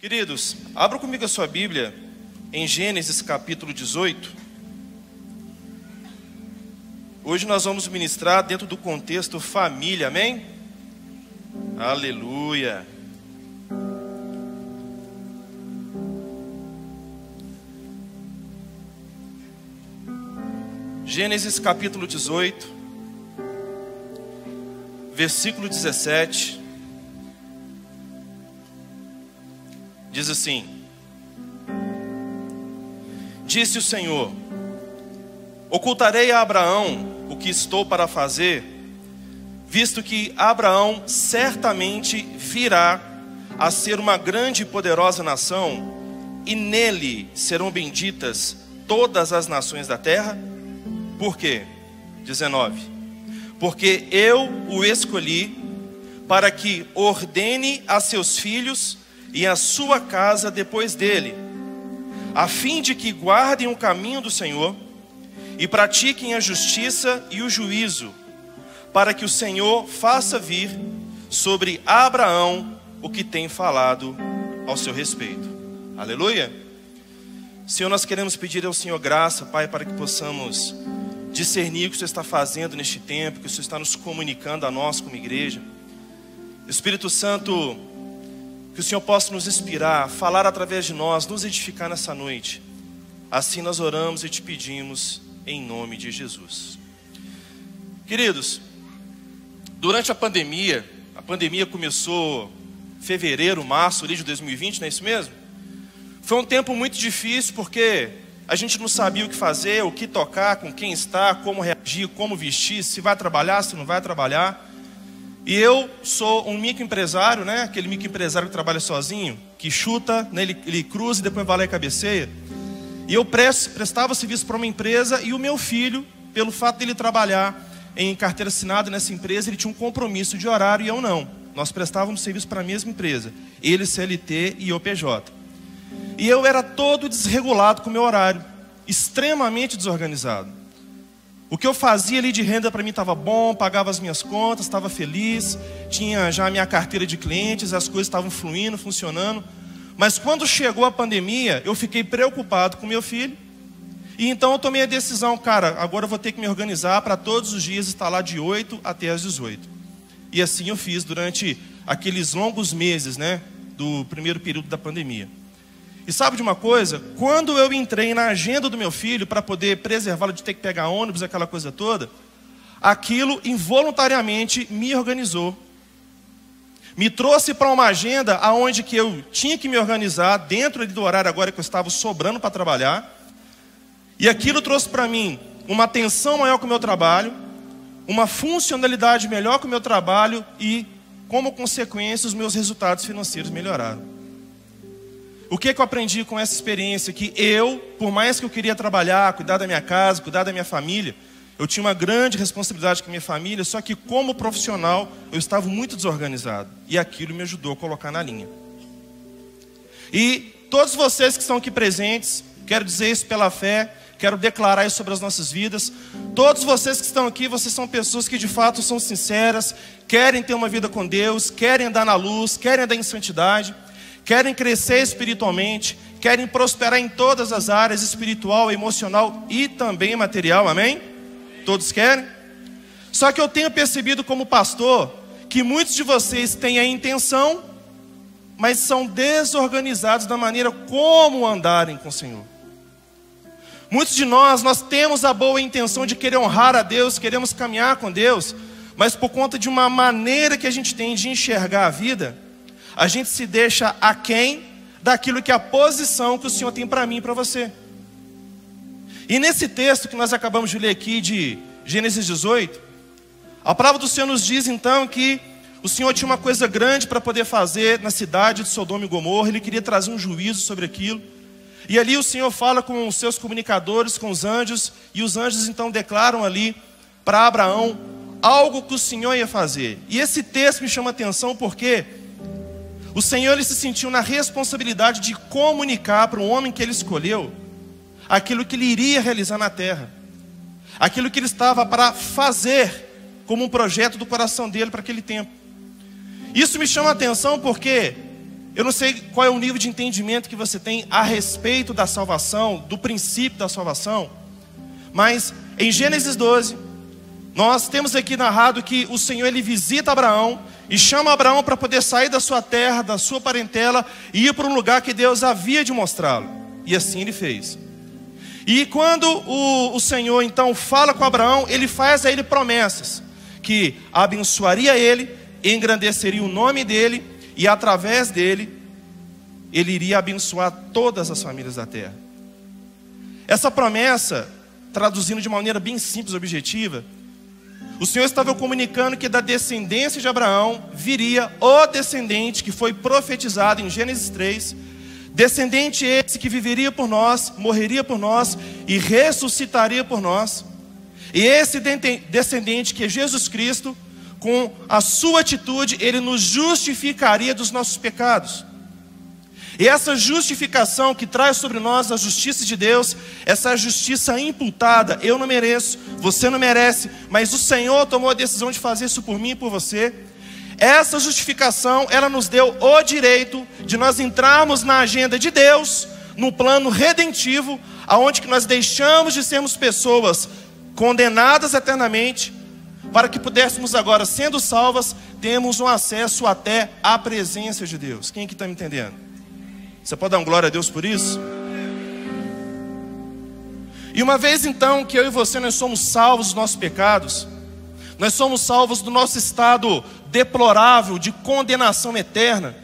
Queridos, abra comigo a sua Bíblia em Gênesis capítulo 18. Hoje nós vamos ministrar dentro do contexto família, amém? Aleluia! Gênesis capítulo 18, versículo 17. Diz assim: Disse o Senhor: Ocultarei a Abraão o que estou para fazer, visto que Abraão certamente virá a ser uma grande e poderosa nação, e nele serão benditas todas as nações da terra. Por quê? 19. Porque eu o escolhi para que ordene a seus filhos e a sua casa depois dele, a fim de que guardem o caminho do Senhor e pratiquem a justiça e o juízo, para que o Senhor faça vir sobre Abraão o que tem falado ao seu respeito. Aleluia! Senhor, nós queremos pedir ao Senhor graça, Pai, para que possamos discernir o que o Senhor está fazendo neste tempo, que o Senhor está nos comunicando a nós como igreja. Espírito Santo, que o Senhor possa nos inspirar, falar através de nós, nos edificar nessa noite. Assim nós oramos e te pedimos em nome de Jesus. Queridos, durante a pandemia começou em fevereiro, março ali de 2020, não é isso mesmo? Foi um tempo muito difícil porque a gente não sabia o que fazer, o que tocar, com quem estar, como reagir, como vestir, se vai trabalhar, se não vai trabalhar. E eu sou um microempresário, né? Aquele microempresário que trabalha sozinho, que chuta, né? Ele cruza e depois vai lá e cabeceia. E eu prestava serviço para uma empresa, e o meu filho, pelo fato dele trabalhar em carteira assinada nessa empresa, ele tinha um compromisso de horário e eu não. Nós prestávamos serviço para a mesma empresa, ele CLT e eu PJ. E eu era todo desregulado com o meu horário, extremamente desorganizado. O que eu fazia ali de renda para mim estava bom, pagava as minhas contas, estava feliz, tinha já a minha carteira de clientes, as coisas estavam fluindo, funcionando. Mas quando chegou a pandemia, eu fiquei preocupado com meu filho. E então eu tomei a decisão, cara, agora eu vou ter que me organizar para todos os dias estar lá de 8 até as 18. E assim eu fiz durante aqueles longos meses, né, do primeiro período da pandemia. E sabe de uma coisa? Quando eu entrei na agenda do meu filho para poder preservá-lo de ter que pegar ônibus, aquela coisa toda, aquilo involuntariamente me organizou. Me trouxe para uma agenda onde que eu tinha que me organizar dentro do horário agora que eu estava sobrando para trabalhar. E aquilo trouxe para mim uma atenção maior com o meu trabalho, uma funcionalidade melhor com o meu trabalho e, como consequência, os meus resultados financeiros melhoraram. O que eu aprendi com essa experiência? Que eu, por mais que eu queria trabalhar, cuidar da minha casa, cuidar da minha família, eu tinha uma grande responsabilidade com a minha família, só que como profissional eu estava muito desorganizado. E aquilo me ajudou a colocar na linha. E todos vocês que estão aqui presentes, quero dizer isso pela fé, quero declarar isso sobre as nossas vidas. Todos vocês que estão aqui, vocês são pessoas que de fato são sinceras, querem ter uma vida com Deus, querem andar na luz, querem andar em santidade, querem crescer espiritualmente, querem prosperar em todas as áreas, espiritual, emocional e também material, amém? Todos querem? Só que eu tenho percebido como pastor, que muitos de vocês têm a intenção, mas são desorganizados da maneira como andarem com o Senhor. Muitos de nós temos a boa intenção de querer honrar a Deus, queremos caminhar com Deus, mas por conta de uma maneira que a gente tem de enxergar a vida, a gente se deixa aquém daquilo que é a posição que o Senhor tem para mim e para você. E nesse texto que nós acabamos de ler aqui de Gênesis 18, a palavra do Senhor nos diz então que o Senhor tinha uma coisa grande para poder fazer na cidade de Sodoma e Gomorra. Ele queria trazer um juízo sobre aquilo. E ali o Senhor fala com os seus comunicadores, com os anjos, e os anjos então declaram ali para Abraão algo que o Senhor ia fazer. E esse texto me chama a atenção porque o Senhor ele se sentiu na responsabilidade de comunicar para o homem que ele escolheu aquilo que ele iria realizar na terra, aquilo que ele estava para fazer como um projeto do coração dele para aquele tempo. Isso me chama a atenção porque Eu não sei qual é o nível de entendimento que você tem a respeito da salvação, do princípio da salvação, mas em Gênesis 12, nós temos aqui narrado que o Senhor ele visita Abraão e chama Abraão para poder sair da sua terra, da sua parentela e ir para um lugar que Deus havia de mostrá-lo. E assim ele fez. E quando o Senhor então fala com Abraão, ele faz a ele promessas, que abençoaria ele, engrandeceria o nome dele, e através dele, ele iria abençoar todas as famílias da terra. Essa promessa, traduzindo de maneira bem simples e objetiva, o Senhor estava comunicando que da descendência de Abraão viria o descendente que foi profetizado em Gênesis 3, descendente esse que viveria por nós, morreria por nós e ressuscitaria por nós. E esse descendente que é Jesus Cristo, com a sua atitude, ele nos justificaria dos nossos pecados. E essa justificação que traz sobre nós a justiça de Deus, essa justiça imputada, eu não mereço, você não merece, mas o Senhor tomou a decisão de fazer isso por mim e por você. Essa justificação, ela nos deu o direito de nós entrarmos na agenda de Deus, no plano redentivo, aonde que nós deixamos de sermos pessoas condenadas eternamente, para que pudéssemos agora, sendo salvas, termos um acesso até à presença de Deus. Quem aqui está me entendendo? Você pode dar um glória a Deus por isso? E uma vez então que eu e você nós somos salvos dos nossos pecados, nós somos salvos do nosso estado deplorável de condenação eterna,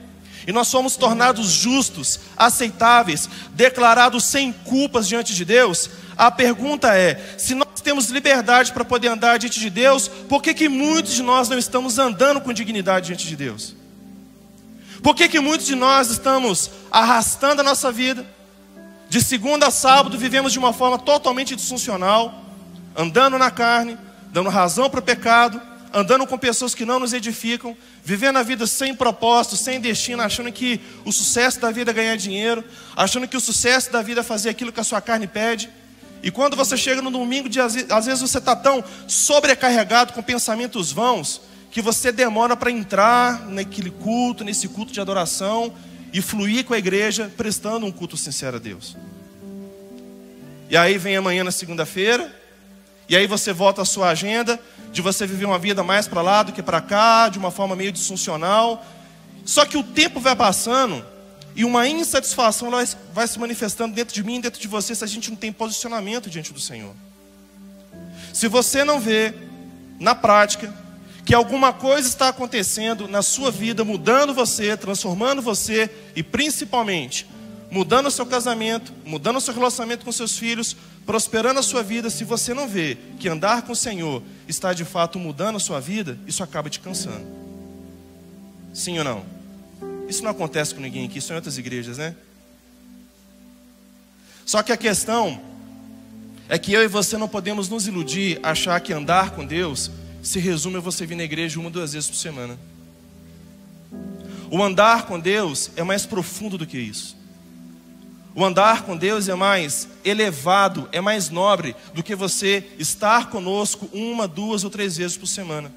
e nós somos tornados justos, aceitáveis, declarados sem culpas diante de Deus. A pergunta é, se nós temos liberdade para poder andar diante de Deus, por que muitos de nós não estamos andando com dignidade diante de Deus? Por que muitos de nós estamos arrastando a nossa vida? De segunda a sábado vivemos de uma forma totalmente disfuncional, andando na carne, dando razão para o pecado, andando com pessoas que não nos edificam, vivendo a vida sem propósito, sem destino, achando que o sucesso da vida é ganhar dinheiro, achando que o sucesso da vida é fazer aquilo que a sua carne pede. E quando você chega no domingo, às vezes você está tão sobrecarregado com pensamentos vãos, que você demora para entrar naquele culto, nesse culto de adoração, e fluir com a igreja, prestando um culto sincero a Deus. E aí vem amanhã na segunda-feira, e aí você volta à sua agenda, de você viver uma vida mais para lá do que para cá, de uma forma meio disfuncional. Só que o tempo vai passando, e uma insatisfação vai se manifestando dentro de mim, dentro de você, se a gente não tem posicionamento diante do Senhor. Se você não vê, na prática, que alguma coisa está acontecendo na sua vida, mudando você, transformando você, e principalmente, mudando o seu casamento, mudando o seu relacionamento com seus filhos, prosperando a sua vida, se você não vê que andar com o Senhor está de fato mudando a sua vida, isso acaba te cansando. Sim ou não? Isso não acontece com ninguém aqui, isso é em outras igrejas, né? Só que a questão é que eu e você não podemos nos iludir, achar que andar com Deus se resume a você vir na igreja 1 ou 2 vezes por semana. O andar com Deus é mais profundo do que isso. O andar com Deus é mais elevado, é mais nobre do que você estar conosco 1, 2 ou 3 vezes por semana.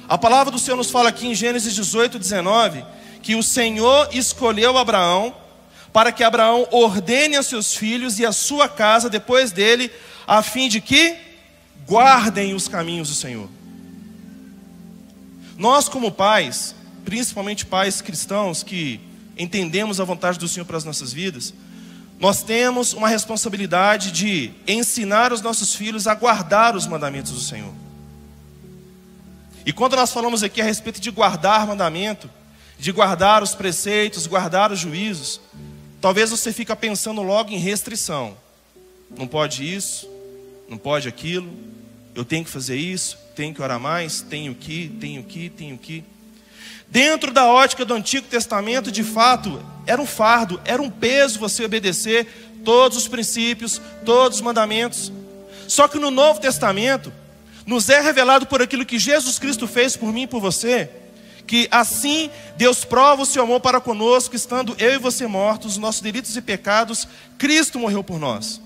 A palavra do Senhor nos fala aqui em Gênesis 18, 19, que o Senhor escolheu Abraão para que Abraão ordene a seus filhos e a sua casa depois dele, a fim de que guardem os caminhos do Senhor. Nós como pais, principalmente pais cristãos que entendemos a vontade do Senhor para as nossas vidas, nós temos uma responsabilidade de ensinar os nossos filhos a guardar os mandamentos do Senhor. E quando nós falamos aqui a respeito de guardar mandamento, de guardar os preceitos, guardar os juízos, talvez você fique pensando logo em restrição. Não pode isso, não pode aquilo, eu tenho que fazer isso, tenho que orar mais, tenho que. Dentro da ótica do Antigo Testamento, de fato, era um fardo, era um peso você obedecer todos os princípios, todos os mandamentos. Só que no Novo Testamento, nos é revelado por aquilo que Jesus Cristo fez por mim e por você, que assim Deus prova o seu amor para conosco, estando eu e você mortos, os nossos delitos e pecados, Cristo morreu por nós.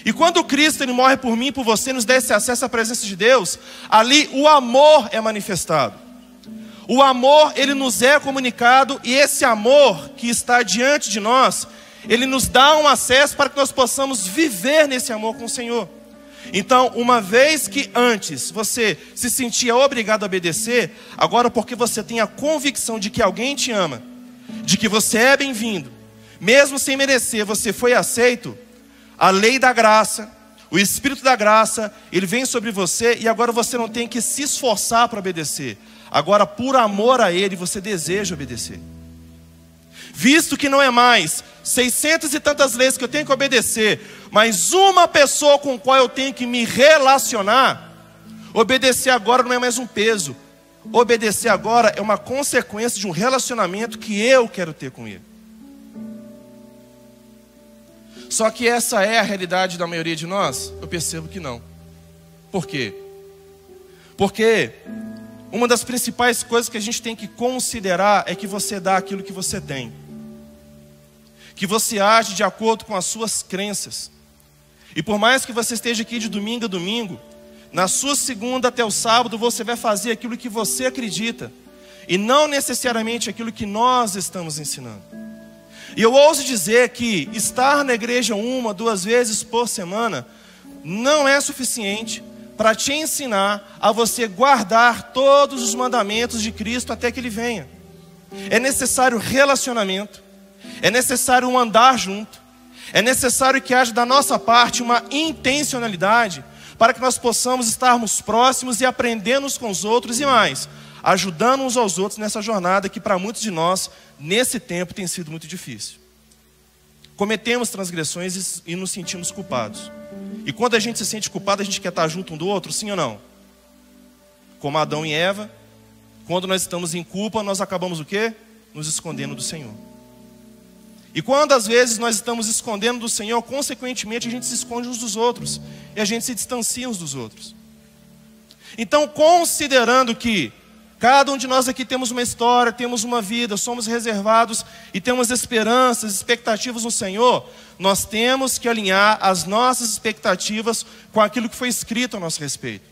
E quando Cristo ele morre por mim e por você, nos dá esse acesso à presença de Deus, ali o amor é manifestado. O amor, ele nos é comunicado, e esse amor que está diante de nós, ele nos dá um acesso para que nós possamos viver nesse amor com o Senhor. Então, uma vez que antes você se sentia obrigado a obedecer, agora porque você tem a convicção de que alguém te ama, de que você é bem-vindo, mesmo sem merecer, você foi aceito, a lei da graça, o Espírito da graça, ele vem sobre você e agora você não tem que se esforçar para obedecer. Agora, por amor a Ele, você deseja obedecer. Visto que não é mais 600 e tantas leis que eu tenho que obedecer, mas uma pessoa com a qual eu tenho que me relacionar, obedecer agora não é mais um peso. Obedecer agora é uma consequência de um relacionamento que eu quero ter com Ele. Só que essa é a realidade da maioria de nós? Eu percebo que não. Por quê? Porque uma das principais coisas que a gente tem que considerar é que você dá aquilo que você tem. Que você age de acordo com as suas crenças. E por mais que você esteja aqui de domingo a domingo, na sua segunda até o sábado você vai fazer aquilo que você acredita. E não necessariamente aquilo que nós estamos ensinando. E eu ouso dizer que estar na igreja 1, 2 vezes por semana não é suficiente para te ensinar a você guardar todos os mandamentos de Cristo até que Ele venha. É necessário relacionamento, é necessário um andar junto, é necessário que haja da nossa parte uma intencionalidade para que nós possamos estarmos próximos e aprendendo uns com os outros e mais, ajudando uns aos outros nessa jornada que para muitos de nós, nesse tempo, tem sido muito difícil. Cometemos transgressões e nos sentimos culpados. E quando a gente se sente culpado, a gente quer estar junto um do outro, sim ou não? Como Adão e Eva, quando nós estamos em culpa, nós acabamos o quê? Nos escondendo do Senhor. E quando às vezes nós estamos escondendo do Senhor, consequentemente a gente se esconde uns dos outros. E a gente se distancia uns dos outros. Então, considerando que cada um de nós aqui temos uma história, temos uma vida, somos reservados e temos esperanças, expectativas no Senhor, nós temos que alinhar as nossas expectativas com aquilo que foi escrito a nosso respeito.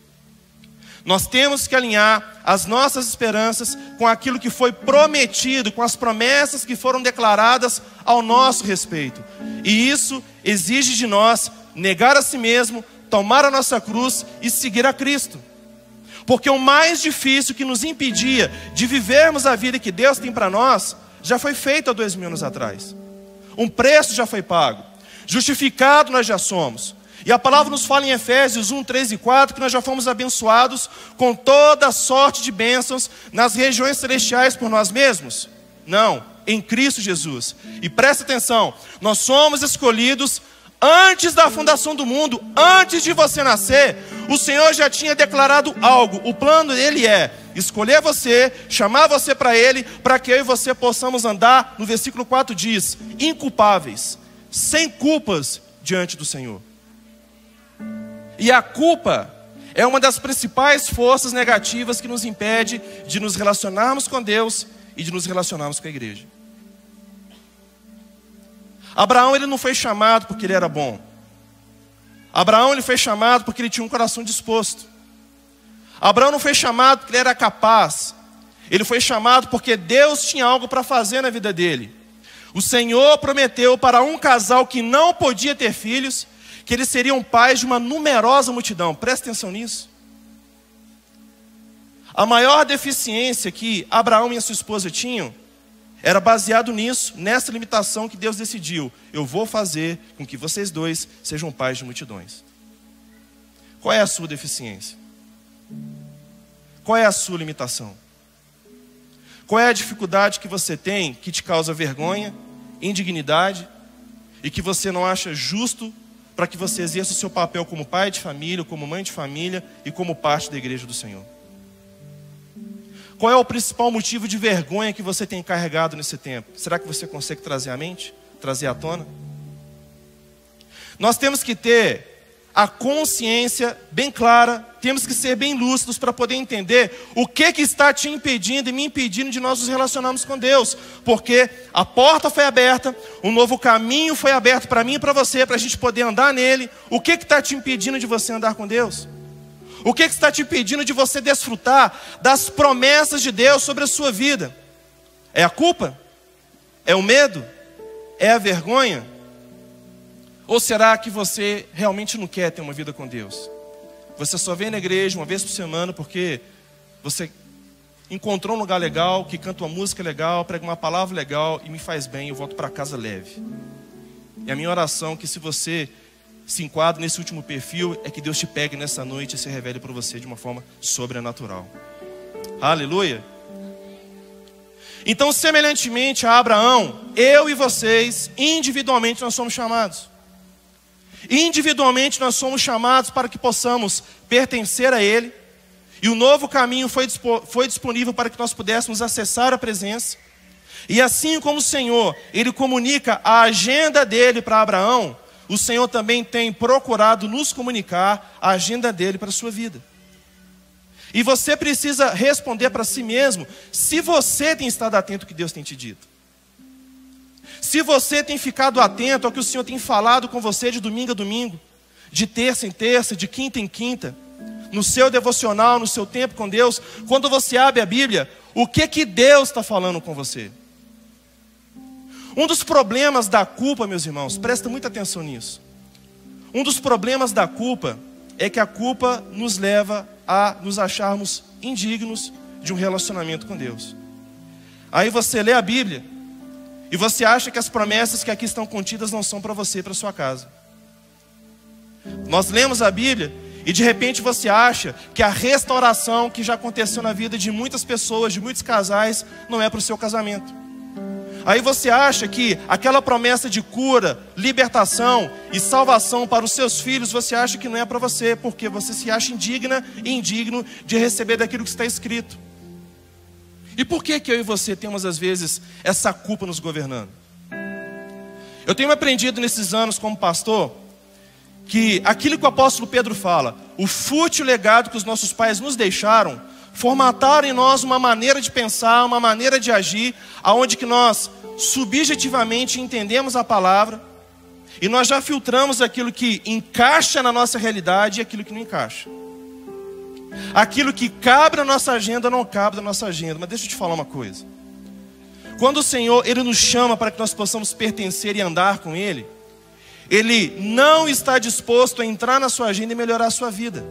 Nós temos que alinhar as nossas esperanças com aquilo que foi prometido, com as promessas que foram declaradas ao nosso respeito. E isso exige de nós negar a si mesmo, tomar a nossa cruz e seguir a Cristo. Porque o mais difícil que nos impedia de vivermos a vida que Deus tem para nós, já foi feito há 2000 anos atrás. Um preço já foi pago. Justificado nós já somos. E a palavra nos fala em Efésios 1, 3 e 4, que nós já fomos abençoados com toda sorte de bênçãos nas regiões celestiais por nós mesmos? Não, em Cristo Jesus. E presta atenção, nós somos escolhidos antes da fundação do mundo, antes de você nascer. O Senhor já tinha declarado algo. O plano dele é escolher você, chamar você para Ele, para que eu e você possamos andar, no versículo 4 diz, inculpáveis, sem culpas diante do Senhor. E a culpa é uma das principais forças negativas que nos impede de nos relacionarmos com Deus e de nos relacionarmos com a igreja. Abraão, ele não foi chamado porque ele era bom. Abraão, ele foi chamado porque ele tinha um coração disposto. Abraão não foi chamado porque ele era capaz. Ele foi chamado porque Deus tinha algo para fazer na vida dele. O Senhor prometeu para um casal que não podia ter filhos, que eles seriam pais de uma numerosa multidão. Presta atenção nisso. A maior deficiência que Abraão e a sua esposa tinham era baseado nisso, nessa limitação que Deus decidiu. Eu vou fazer com que vocês dois sejam pais de multidões. Qual é a sua deficiência? Qual é a sua limitação? Qual é a dificuldade que você tem que te causa vergonha, indignidade e que você não acha justo para que você exerça o seu papel como pai de família, como mãe de família e como parte da igreja do Senhor? Qual é o principal motivo de vergonha que você tem carregado nesse tempo? Será que você consegue trazer à mente? Trazer à tona? Nós temos que ter a consciência bem clara, temos que ser bem lúcidos para poder entender o que está te impedindo e me impedindo de nós nos relacionarmos com Deus. Porque a porta foi aberta, um novo caminho foi aberto para mim e para você, para a gente poder andar nele. O que está te impedindo de você andar com Deus? O que está te impedindo de você desfrutar das promessas de Deus sobre a sua vida? É a culpa? É o medo? É a vergonha? Ou será que você realmente não quer ter uma vida com Deus? Você só vem na igreja uma vez por semana porque você encontrou um lugar legal, que canta uma música legal, prega uma palavra legal e me faz bem, eu volto para casa leve. E a minha oração é que, se você se enquadra nesse último perfil, é que Deus te pegue nessa noite e se revele para você de uma forma sobrenatural. Aleluia. Então, semelhantemente a Abraão, eu e vocês, individualmente nós somos chamados. Individualmente nós somos chamados para que possamos pertencer a Ele. E o novo caminho foi disponível para que nós pudéssemos acessar a presença. E assim como o Senhor, Ele comunica a agenda dEle para Abraão, o Senhor também tem procurado nos comunicar a agenda dEle para a sua vida. E você precisa responder para si mesmo se você tem estado atento ao que Deus tem te dito. Se você tem ficado atento ao que o Senhor tem falado com você de domingo a domingo, de terça em terça, de quinta em quinta, no seu devocional, no seu tempo com Deus, quando você abre a Bíblia, o que Deus está falando com você? Um dos problemas da culpa, meus irmãos, presta muita atenção nisso. Um dos problemas da culpa é que a culpa nos leva a nos acharmos indignos de um relacionamento com Deus. Aí você lê a Bíblia e você acha que as promessas que aqui estão contidas não são para você e para sua casa. Nós lemos a Bíblia e de repente você acha que a restauração que já aconteceu na vida de muitas pessoas, de muitos casais, não é para o seu casamento. Aí você acha que aquela promessa de cura, libertação e salvação para os seus filhos, você acha que não é para você, porque você se acha indigna e indigno de receber daquilo que está escrito. E por que eu e você temos às vezes essa culpa nos governando? Eu tenho aprendido nesses anos como pastor, que aquilo que o apóstolo Pedro fala, o fútil legado que os nossos pais nos deixaram, formataram em nós uma maneira de pensar, uma maneira de agir, aonde que nós subjetivamente entendemos a palavra e nós já filtramos aquilo que encaixa na nossa realidade e aquilo que não encaixa. Aquilo que cabe na nossa agenda não cabe na nossa agenda. Mas deixa eu te falar uma coisa. Quando o Senhor, Ele nos chama para que nós possamos pertencer e andar com Ele, Ele não está disposto a entrar na sua agenda e melhorar a sua vida.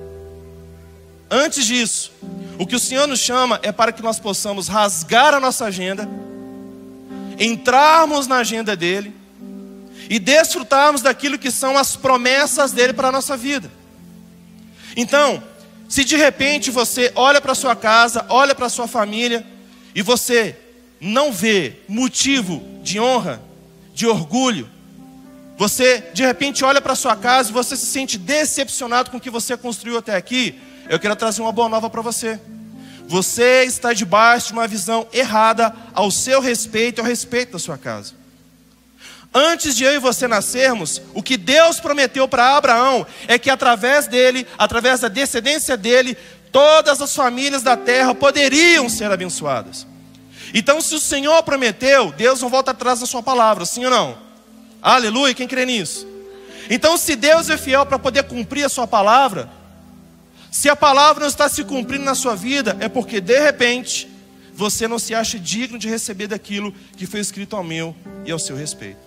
Antes disso, o que o Senhor nos chama é para que nós possamos rasgar a nossa agenda, entrarmos na agenda dEle e desfrutarmos daquilo que são as promessas dEle para a nossa vida. Então, se de repente você olha para a sua casa, olha para a sua família e você não vê motivo de honra, de orgulho, você de repente olha para a sua casa e você se sente decepcionado com o que você construiu até aqui, eu quero trazer uma boa nova para você. Você está debaixo de uma visão errada ao seu respeito e ao respeito da sua casa. Antes de eu e você nascermos, o que Deus prometeu para Abraão é que através dele, através da descendência dele, todas as famílias da terra poderiam ser abençoadas. Então, se o Senhor prometeu, Deus não volta atrás da sua palavra, sim ou não? Aleluia, quem crê nisso? Então, se Deus é fiel para poder cumprir a sua palavra, se a palavra não está se cumprindo na sua vida, é porque de repente você não se acha digno de receber daquilo que foi escrito ao meu e ao seu respeito.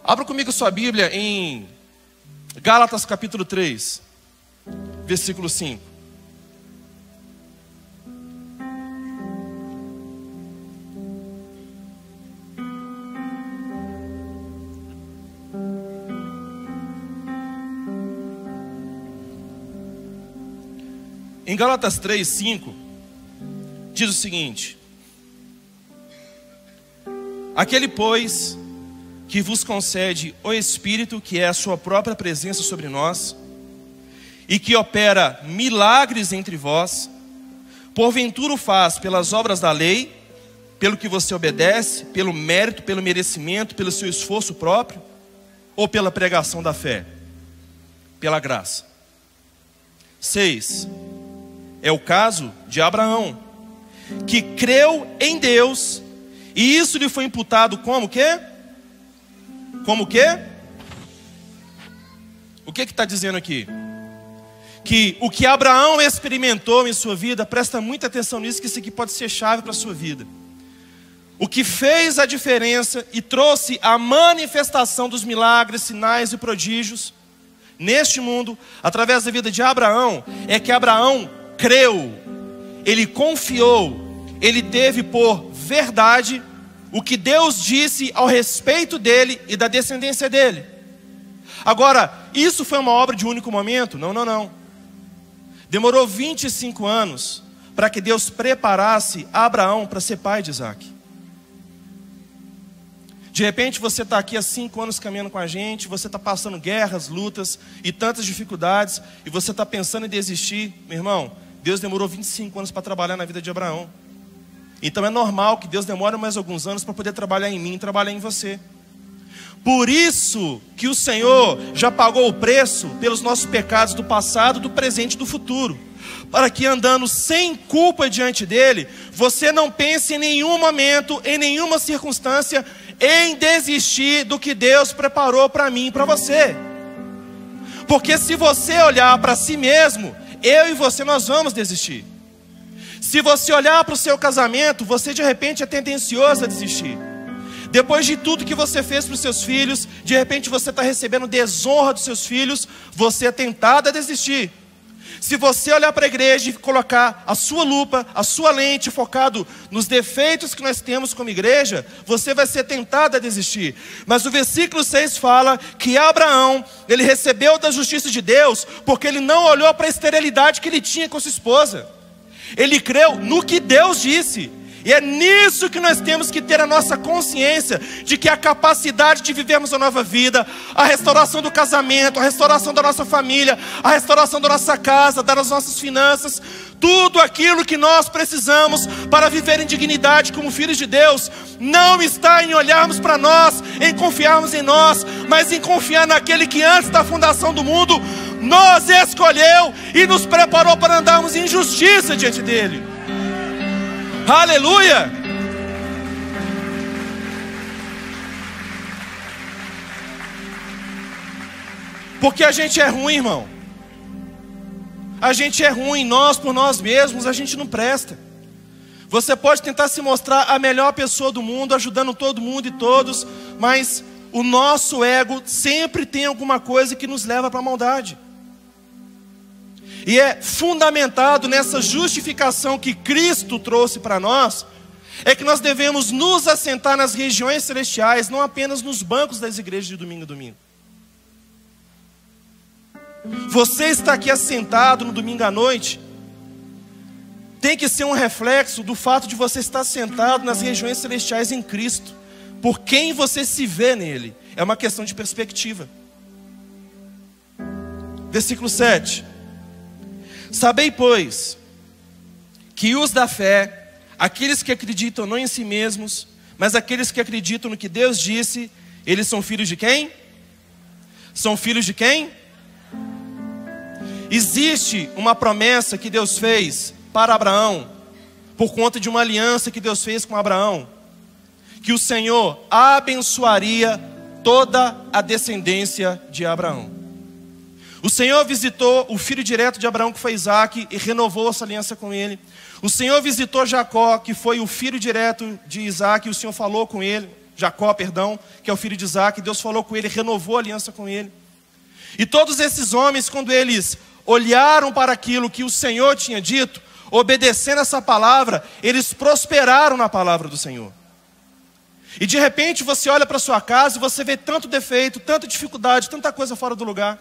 Abra comigo sua Bíblia em Gálatas capítulo 3, versículo 5. Em Gálatas 3, 5, diz o seguinte: aquele, pois, que vos concede o Espírito, que é a sua própria presença sobre nós, e que opera milagres entre vós, porventura o faz pelas obras da lei, pelo que você obedece, pelo mérito, pelo merecimento, pelo seu esforço próprio, ou pela pregação da fé? Pela graça. 6. É o caso de Abraão, que creu em Deus, e isso lhe foi imputado como quê? Como quê? O que está dizendo aqui? que o que Abraão experimentou em sua vida, presta muita atenção nisso, que isso aqui pode ser chave para a sua vida. O que fez a diferença e trouxe a manifestação dos milagres, sinais e prodígios neste mundo, através da vida de Abraão, é que Abraão creu, ele confiou, ele teve por verdade o que Deus disse ao respeito dele e da descendência dele. Agora, isso foi uma obra de um único momento? Não. Demorou 25 anos para que Deus preparasse Abraão para ser pai de Isaac. De repente você está aqui há 5 anos caminhando com a gente, você está passando guerras, lutas e tantas dificuldades, e você está pensando em desistir. Meu irmão, Deus demorou 25 anos para trabalhar na vida de Abraão. Então é normal que Deus demore mais alguns anos para poder trabalhar em mim e trabalhar em você. Por isso que o Senhor já pagou o preço pelos nossos pecados do passado, do presente e do futuro, para que andando sem culpa diante dele, você não pense em nenhum momento, em nenhuma circunstância, em desistir do que Deus preparou para mim e para você. Porque se você olhar para si mesmo, eu e você, nós vamos desistir. Se você olhar para o seu casamento, você de repente é tendencioso a desistir. Depois de tudo que você fez para os seus filhos, de repente você está recebendo desonra dos seus filhos, você é tentado a desistir. Se você olhar para a igreja e colocar a sua lupa, a sua lente focado nos defeitos que nós temos como igreja, você vai ser tentado a desistir. Mas o versículo 6 fala que Abraão, ele recebeu da justiça de Deus, porque ele não olhou para a esterilidade que ele tinha com sua esposa. Ele creu no que Deus disse. E é nisso que nós temos que ter a nossa consciência de que a capacidade de vivermos a nova vida, a restauração do casamento, a restauração da nossa família, a restauração da nossa casa, das nossas finanças, tudo aquilo que nós precisamos para viver em dignidade como filhos de Deus, não está em olharmos para nós, em confiarmos em nós, mas em confiar naquele que antes da fundação do mundo nos escolheu e nos preparou para andarmos em justiça diante dele. Aleluia! Porque a gente é ruim, irmão. A gente é ruim, nós por nós mesmos, a gente não presta. Você pode tentar se mostrar a melhor pessoa do mundo, ajudando todo mundo e todos, mas o nosso ego sempre tem alguma coisa que nos leva para a maldade. E é fundamentado nessa justificação que Cristo trouxe para nós, é que nós devemos nos assentar nas regiões celestiais, não apenas nos bancos das igrejas de domingo a domingo. Você está aqui assentado no domingo à noite, tem que ser um reflexo do fato de você estar sentado nas regiões celestiais em Cristo, por quem você se vê nele. É uma questão de perspectiva. Versículo 7. Sabei, pois, que os da fé, aqueles que acreditam não em si mesmos, mas aqueles que acreditam no que Deus disse, eles são filhos de quem? São filhos de quem? Existe uma promessa que Deus fez para Abraão, por conta de uma aliança que Deus fez com Abraão, que o Senhor abençoaria toda a descendência de Abraão. O Senhor visitou o filho direto de Abraão, que foi Isaac, e renovou essa aliança com ele. O Senhor visitou Jacó, que foi o filho direto de Isaac, e o Senhor falou com ele, Jacó, perdão, que é o filho de Isaac, Deus falou com ele, renovou a aliança com ele. E todos esses homens, quando eles olharam para aquilo que o Senhor tinha dito, obedecendo essa palavra, eles prosperaram na palavra do Senhor. E de repente você olha para sua casa e você vê tanto defeito, tanta dificuldade, tanta coisa fora do lugar.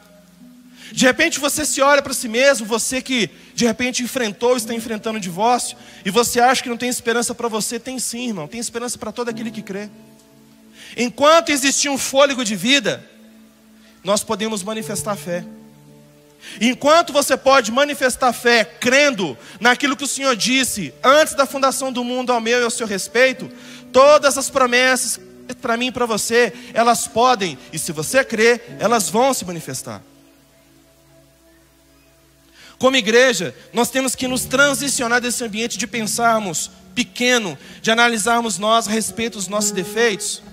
De repente você se olha para si mesmo, você que de repente enfrentou, está enfrentando um divórcio, e você acha que não tem esperança para você. Tem sim, irmão, tem esperança para todo aquele que crê. Enquanto existir um fôlego de vida, nós podemos manifestar fé. Enquanto você pode manifestar fé crendo naquilo que o Senhor disse antes da fundação do mundo ao meu e ao seu respeito, todas as promessas para mim e para você, elas podem, e se você crer, elas vão se manifestar. Como igreja, nós temos que nos transicionar desse ambiente de pensarmos pequeno, de analisarmos nós a respeito dos nossos defeitos.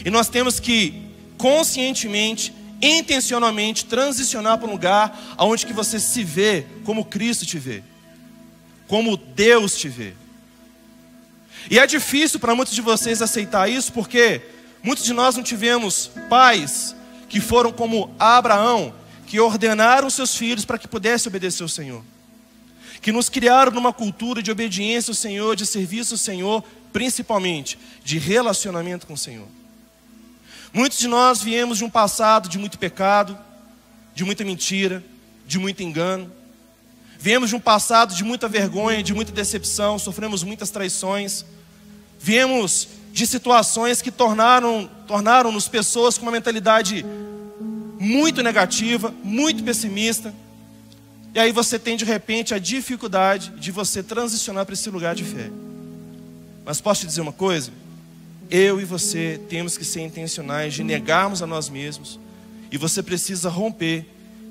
E nós temos que, conscientemente, intencionalmente transicionar para um lugar onde que você se vê como Cristo te vê, como Deus te vê. E é difícil para muitos de vocês aceitar isso, porque muitos de nós não tivemos pais que foram como Abraão, que ordenaram seus filhos para que pudessem obedecer ao Senhor, que nos criaram numa cultura de obediência ao Senhor, de serviço ao Senhor, principalmente de relacionamento com o Senhor. Muitos de nós viemos de um passado de muito pecado, de muita mentira, de muito engano. Viemos de um passado de muita vergonha, de muita decepção, sofremos muitas traições. Viemos de situações que tornaram-nos pessoas com uma mentalidade muito negativa, muito pessimista. E aí você tem de repente a dificuldade de você transicionar para esse lugar de fé. Mas posso te dizer uma coisa? Eu e você temos que ser intencionais de negarmos a nós mesmos. E você precisa romper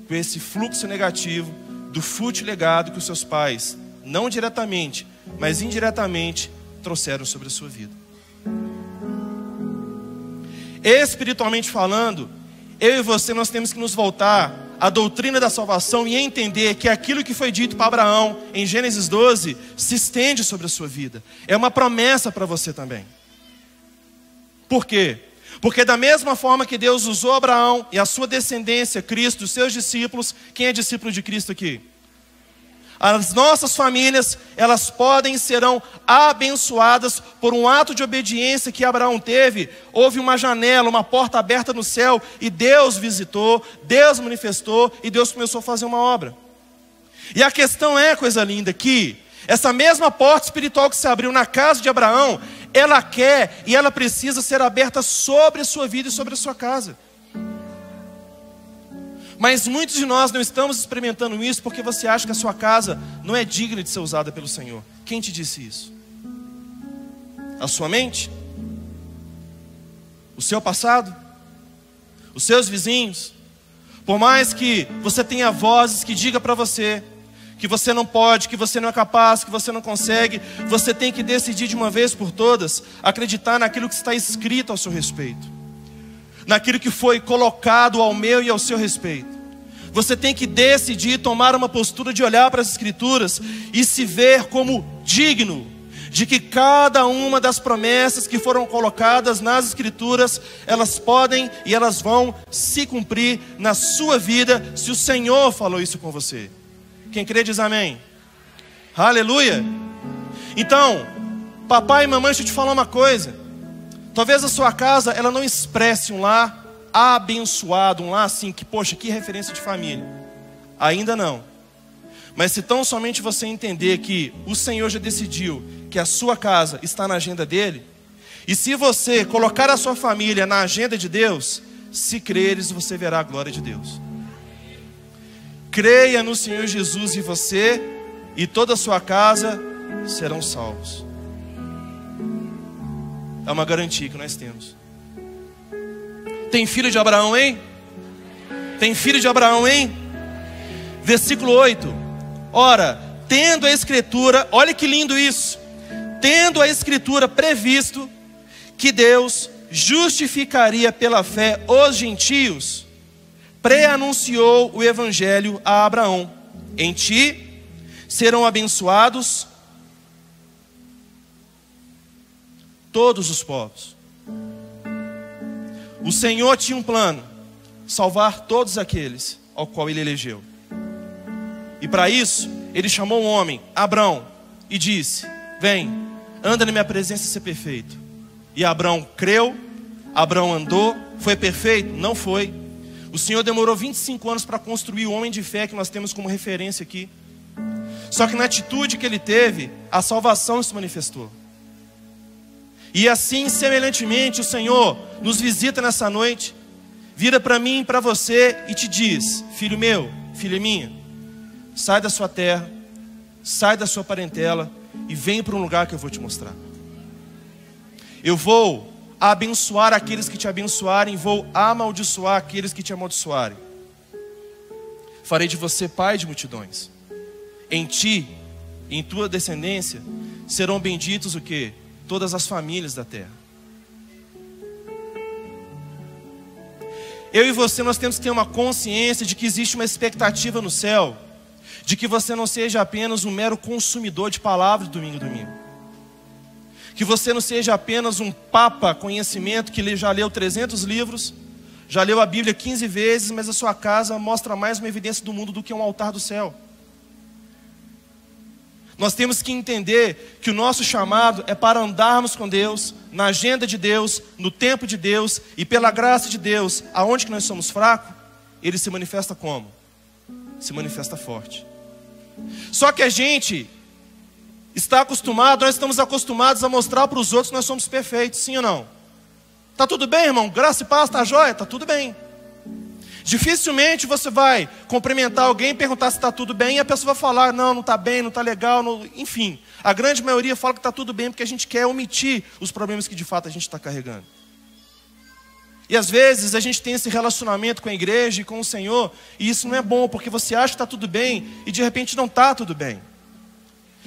com esse fluxo negativo do fútil legado que os seus pais, não diretamente, mas indiretamente, trouxeram sobre a sua vida. Espiritualmente falando, eu e você, nós temos que nos voltar à doutrina da salvação e entender que aquilo que foi dito para Abraão em Gênesis 12 se estende sobre a sua vida. É uma promessa para você também. Por quê? Porque da mesma forma que Deus usou Abraão e a sua descendência, Cristo, os seus discípulos, quem é discípulo de Cristo aqui? As nossas famílias, elas podem e serão abençoadas por um ato de obediência que Abraão teve. Houve uma janela, uma porta aberta no céu e Deus visitou, Deus manifestou e Deus começou a fazer uma obra. E a questão é, coisa linda, que essa mesma porta espiritual que se abriu na casa de Abraão, ela quer e ela precisa ser aberta sobre a sua vida e sobre a sua casa. Mas muitos de nós não estamos experimentando isso porque você acha que a sua casa não é digna de ser usada pelo Senhor. Quem te disse isso? A sua mente? O seu passado? Os seus vizinhos? Por mais que você tenha vozes que digam para você que você não pode, que você não é capaz, que você não consegue, você tem que decidir de uma vez por todas acreditar naquilo que está escrito ao seu respeito, naquilo que foi colocado ao meu e ao seu respeito. Você tem que decidir tomar uma postura de olhar para as Escrituras e se ver como digno de que cada uma das promessas que foram colocadas nas Escrituras, elas podem e elas vão se cumprir na sua vida, se o Senhor falou isso com você. Quem crê diz amém. Aleluia. Então, papai e mamãe, deixa eu te falar uma coisa. Talvez a sua casa, ela não expresse um lar abençoado, um lar assim, que poxa, que referência de família. Ainda não. Mas se tão somente você entender que o Senhor já decidiu que a sua casa está na agenda dele, e se você colocar a sua família na agenda de Deus, se creres, você verá a glória de Deus. Creia no Senhor Jesus e você e toda a sua casa serão salvos. É uma garantia que nós temos. Tem filho de Abraão, hein? Tem filho de Abraão, hein? Versículo 8. Ora, tendo a Escritura, olha que lindo isso. Tendo a Escritura previsto que Deus justificaria pela fé os gentios, pré-anunciou o Evangelho a Abraão. Em ti serão abençoados todos os povos. O Senhor tinha um plano, salvar todos aqueles ao qual Ele elegeu. E para isso, Ele chamou um homem, Abrão, e disse: vem, anda na minha presença e ser perfeito. E Abrão creu, Abrão andou, foi perfeito? Não foi. O Senhor demorou 25 anos para construir o homem de fé que nós temos como referência aqui. Só que na atitude que ele teve, a salvação se manifestou. E assim, semelhantemente, o Senhor nos visita nessa noite, vira para mim e para você e te diz: filho meu, filha minha, sai da sua terra, sai da sua parentela e vem para um lugar que eu vou te mostrar. Eu vou abençoar aqueles que te abençoarem, vou amaldiçoar aqueles que te amaldiçoarem. Farei de você pai de multidões. Em ti, em tua descendência, serão benditos o quê? Todas as famílias da terra. eu e você, nós temos que ter uma consciência de que existe uma expectativa no céu, de que você não seja apenas um mero consumidor de palavras de domingo em domingo. Que você não seja apenas um papa conhecimento que já leu 300 livros, já leu a Bíblia 15 vezes, mas a sua casa mostra mais uma evidência do mundo do que um altar do céu. Nós temos que entender que o nosso chamado é para andarmos com Deus, na agenda de Deus, no tempo de Deus, e pela graça de Deus, aonde que nós somos fracos, Ele se manifesta como? Se manifesta forte. Só que a gente nós estamos acostumados a mostrar para os outros que nós somos perfeitos, sim ou não? Tá tudo bem, irmão? Graça e paz, tá jóia? Tá tudo bem. Dificilmente você vai cumprimentar alguém, perguntar se está tudo bem, e a pessoa vai falar, não está bem, não está legal, enfim. A grande maioria fala que está tudo bem, porque a gente quer omitir os problemas que de fato a gente está carregando. E às vezes a gente tem esse relacionamento com a igreja e com o Senhor, e isso não é bom, porque você acha que está tudo bem, e de repente não está tudo bem.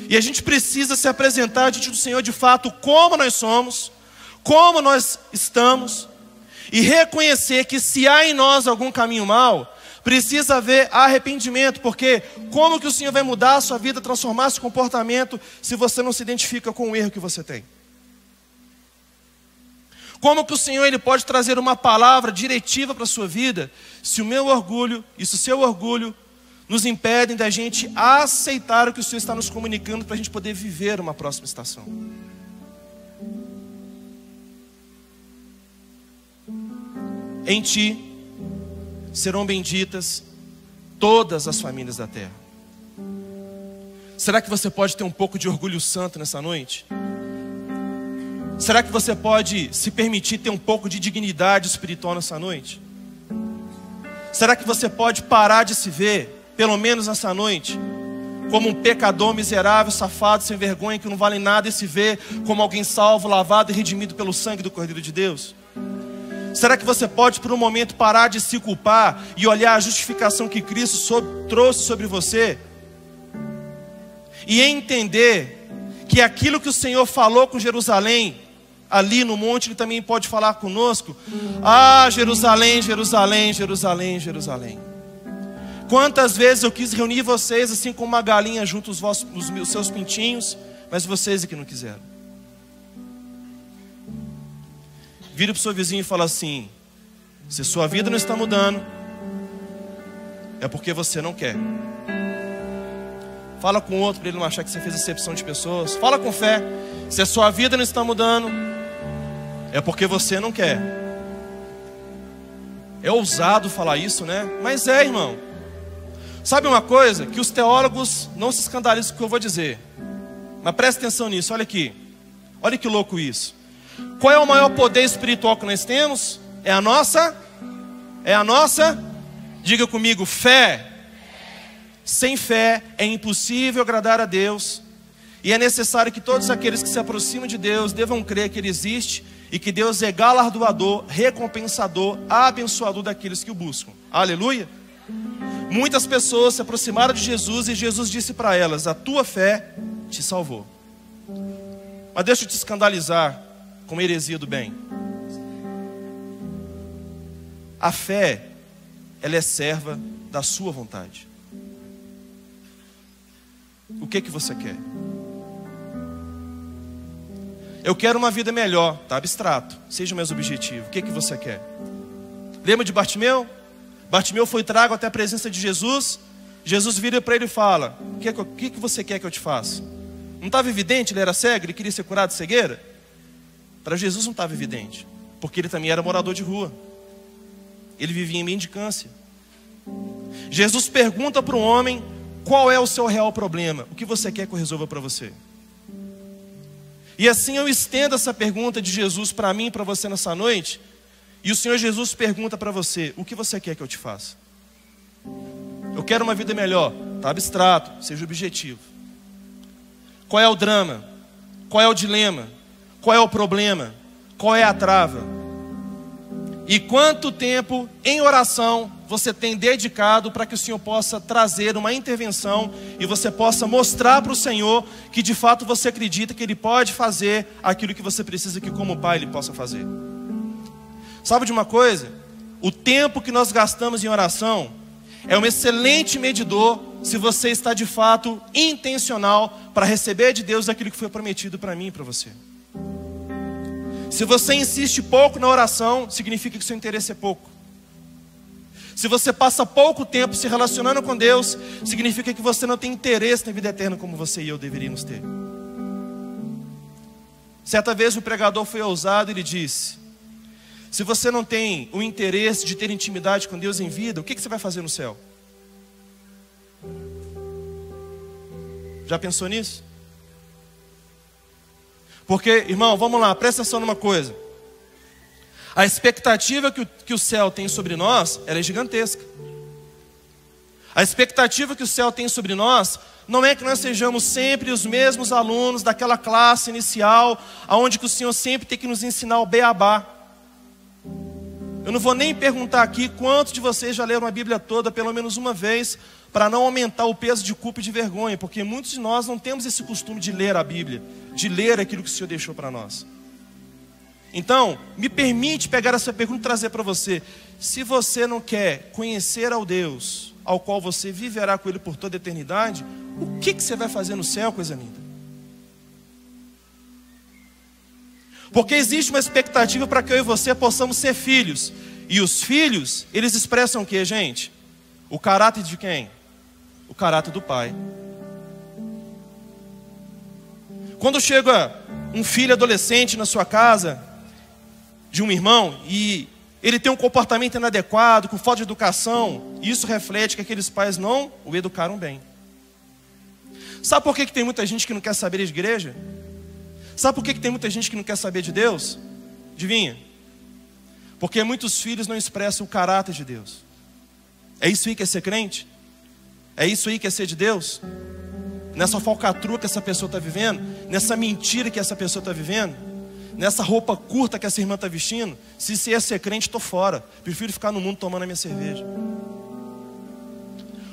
E a gente precisa se apresentar diante do Senhor de fato como nós somos, como nós estamos, e reconhecer que se há em nós algum caminho mau, precisa haver arrependimento, porque como que o Senhor vai mudar a sua vida, transformar seu comportamento, se você não se identifica com o erro que você tem? Como que o Senhor ele pode trazer uma palavra diretiva para a sua vida, se o meu orgulho e se o seu orgulho nos impedem da gente aceitar o que o Senhor está nos comunicando para a gente poder viver uma próxima estação? Em ti serão benditas todas as famílias da terra. Será que você pode ter um pouco de orgulho santo nessa noite? Será que você pode se permitir ter um pouco de dignidade espiritual nessa noite? Será que você pode parar de se ver, pelo menos nessa noite, como um pecador miserável, safado, sem vergonha, que não vale nada, e se ver como alguém salvo, lavado e redimido pelo sangue do Cordeiro de Deus? Será que você pode por um momento parar de se culpar e olhar a justificação que Cristo trouxe sobre você? E entender que aquilo que o Senhor falou com Jerusalém, ali no monte, Ele também pode falar conosco. Ah, Jerusalém, Jerusalém, Jerusalém, Jerusalém. Quantas vezes eu quis reunir vocês assim como uma galinha junto os seus pintinhos, mas vocês é que não quiseram. Vira para o seu vizinho e fala assim: se sua vida não está mudando, é porque você não quer. Fala com o outro para ele não achar que você fez acepção de pessoas. Fala com fé: se a sua vida não está mudando, é porque você não quer. É ousado falar isso, né? Mas é, irmão. Sabe uma coisa? Que os teólogos não se escandalizam com o que eu vou dizer, mas preste atenção nisso, olha aqui. Olha que louco isso. Qual é o maior poder espiritual que nós temos? É a nossa, diga comigo, fé. Sem fé é impossível agradar a Deus. E é necessário que todos aqueles que se aproximam de Deus devam crer que Ele existe e que Deus é galardoador, recompensador, abençoador daqueles que o buscam. Aleluia. Muitas pessoas se aproximaram de Jesus e Jesus disse para elas: a tua fé te salvou. Mas deixa eu te escandalizar com uma heresia do bem. A fé, ela é serva da sua vontade. O que você quer? Eu quero uma vida melhor, tá abstrato, seja mais objetivo. O que você quer? Lembra de Bartimeu? Bartimeu foi trago até a presença de Jesus. Jesus vira para ele e fala: o que você quer que eu te faça? Não estava evidente? Ele era cego, ele queria ser curado de cegueira? Para Jesus não estava evidente, porque ele também era morador de rua. Ele vivia em mendicância. Jesus pergunta para o homem: qual é o seu real problema? O que você quer que eu resolva para você? E assim eu estendo essa pergunta de Jesus para mim e para você nessa noite. E o Senhor Jesus pergunta para você: o que você quer que eu te faça? Eu quero uma vida melhor. Está abstrato, seja objetivo. Qual é o drama? Qual é o dilema? Qual é o problema? Qual é a trava? E quanto tempo em oração você tem dedicado para que o Senhor possa trazer uma intervenção e você possa mostrar para o Senhor que de fato você acredita que Ele pode fazer aquilo que você precisa que como Pai Ele possa fazer? Sabe de uma coisa? o tempo que nós gastamos em oração é um excelente medidor se você está de fato intencional para receber de Deus aquilo que foi prometido para mim e para você. Se você insiste pouco na oração, significa que seu interesse é pouco. Se você passa pouco tempo se relacionando com Deus, significa que você não tem interesse na vida eterna como você e eu deveríamos ter. Certa vez o pregador foi ousado e ele disse: se você não tem o interesse de ter intimidade com Deus em vida, o que você vai fazer no céu? Já pensou nisso? Porque, irmão, vamos lá, presta atenção numa coisa. A expectativa que o céu tem sobre nós, ela é gigantesca. A expectativa que o céu tem sobre nós não é que nós sejamos sempre os mesmos alunos daquela classe inicial, onde que o Senhor sempre tem que nos ensinar o beabá. Eu não vou nem perguntar aqui quantos de vocês já leram a Bíblia toda pelo menos uma vez, para não aumentar o peso de culpa e de vergonha, porque muitos de nós não temos esse costume de ler a Bíblia, de ler aquilo que o Senhor deixou para nós. Então, me permite pegar essa pergunta e trazer para você. Se você não quer conhecer ao Deus ao qual você viverá com Ele por toda a eternidade, o que você vai fazer no céu, coisa linda? Porque existe uma expectativa para que eu e você possamos ser filhos. E os filhos, eles expressam o que, gente? O caráter de quem? O caráter do pai. Quando chega um filho adolescente na sua casa, de um irmão, e ele tem um comportamento inadequado, com falta de educação, isso reflete que aqueles pais não o educaram bem. Sabe por que tem muita gente que não quer saber de igreja? Sabe por que tem muita gente que não quer saber de Deus? Adivinha? Porque muitos filhos não expressam o caráter de Deus. É isso aí que é ser crente? É isso aí que é ser de Deus? Nessa falcatrua que essa pessoa está vivendo? Nessa mentira que essa pessoa está vivendo? Nessa roupa curta que essa irmã está vestindo? Se você é ser crente, estou fora. Prefiro ficar no mundo tomando a minha cerveja.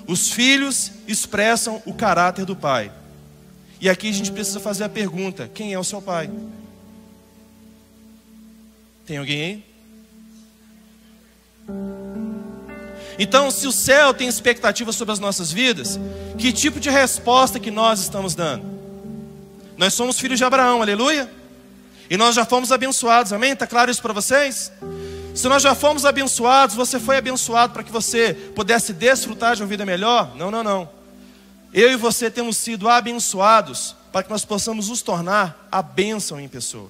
Os filhos expressam o caráter do pai. E aqui a gente precisa fazer a pergunta: quem é o seu pai? Tem alguém aí? Então, se o céu tem expectativa sobre as nossas vidas, que tipo de resposta que nós estamos dando? Nós somos filhos de Abraão, aleluia? E nós já fomos abençoados, amém? Está claro isso para vocês? Se nós já fomos abençoados, você foi abençoado para que você pudesse desfrutar de uma vida melhor? Não, não, não. Eu e você temos sido abençoados para que nós possamos nos tornar a bênção em pessoa.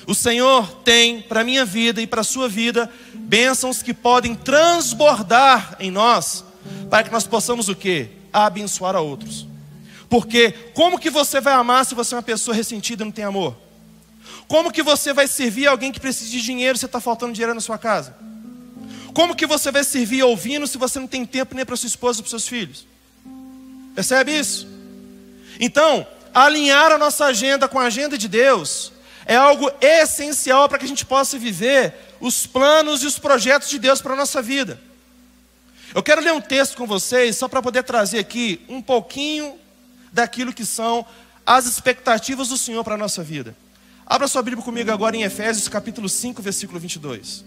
O Senhor tem para a minha vida e para a sua vida bênçãos que podem transbordar em nós, para que nós possamos o quê? Abençoar a outros. Porque como que você vai amar se você é uma pessoa ressentida e não tem amor? Como que você vai servir alguém que precisa de dinheiro se você está faltando dinheiro na sua casa? Como que você vai servir ouvindo se você não tem tempo nem para sua esposa ou para seus filhos? Percebe isso? Então, alinhar a nossa agenda com a agenda de Deus é algo essencial para que a gente possa viver os planos e os projetos de Deus para a nossa vida. Eu quero ler um texto com vocês, só para poder trazer aqui um pouquinho daquilo que são as expectativas do Senhor para a nossa vida. Abra sua Bíblia comigo agora em Efésios capítulo 5, versículo 22.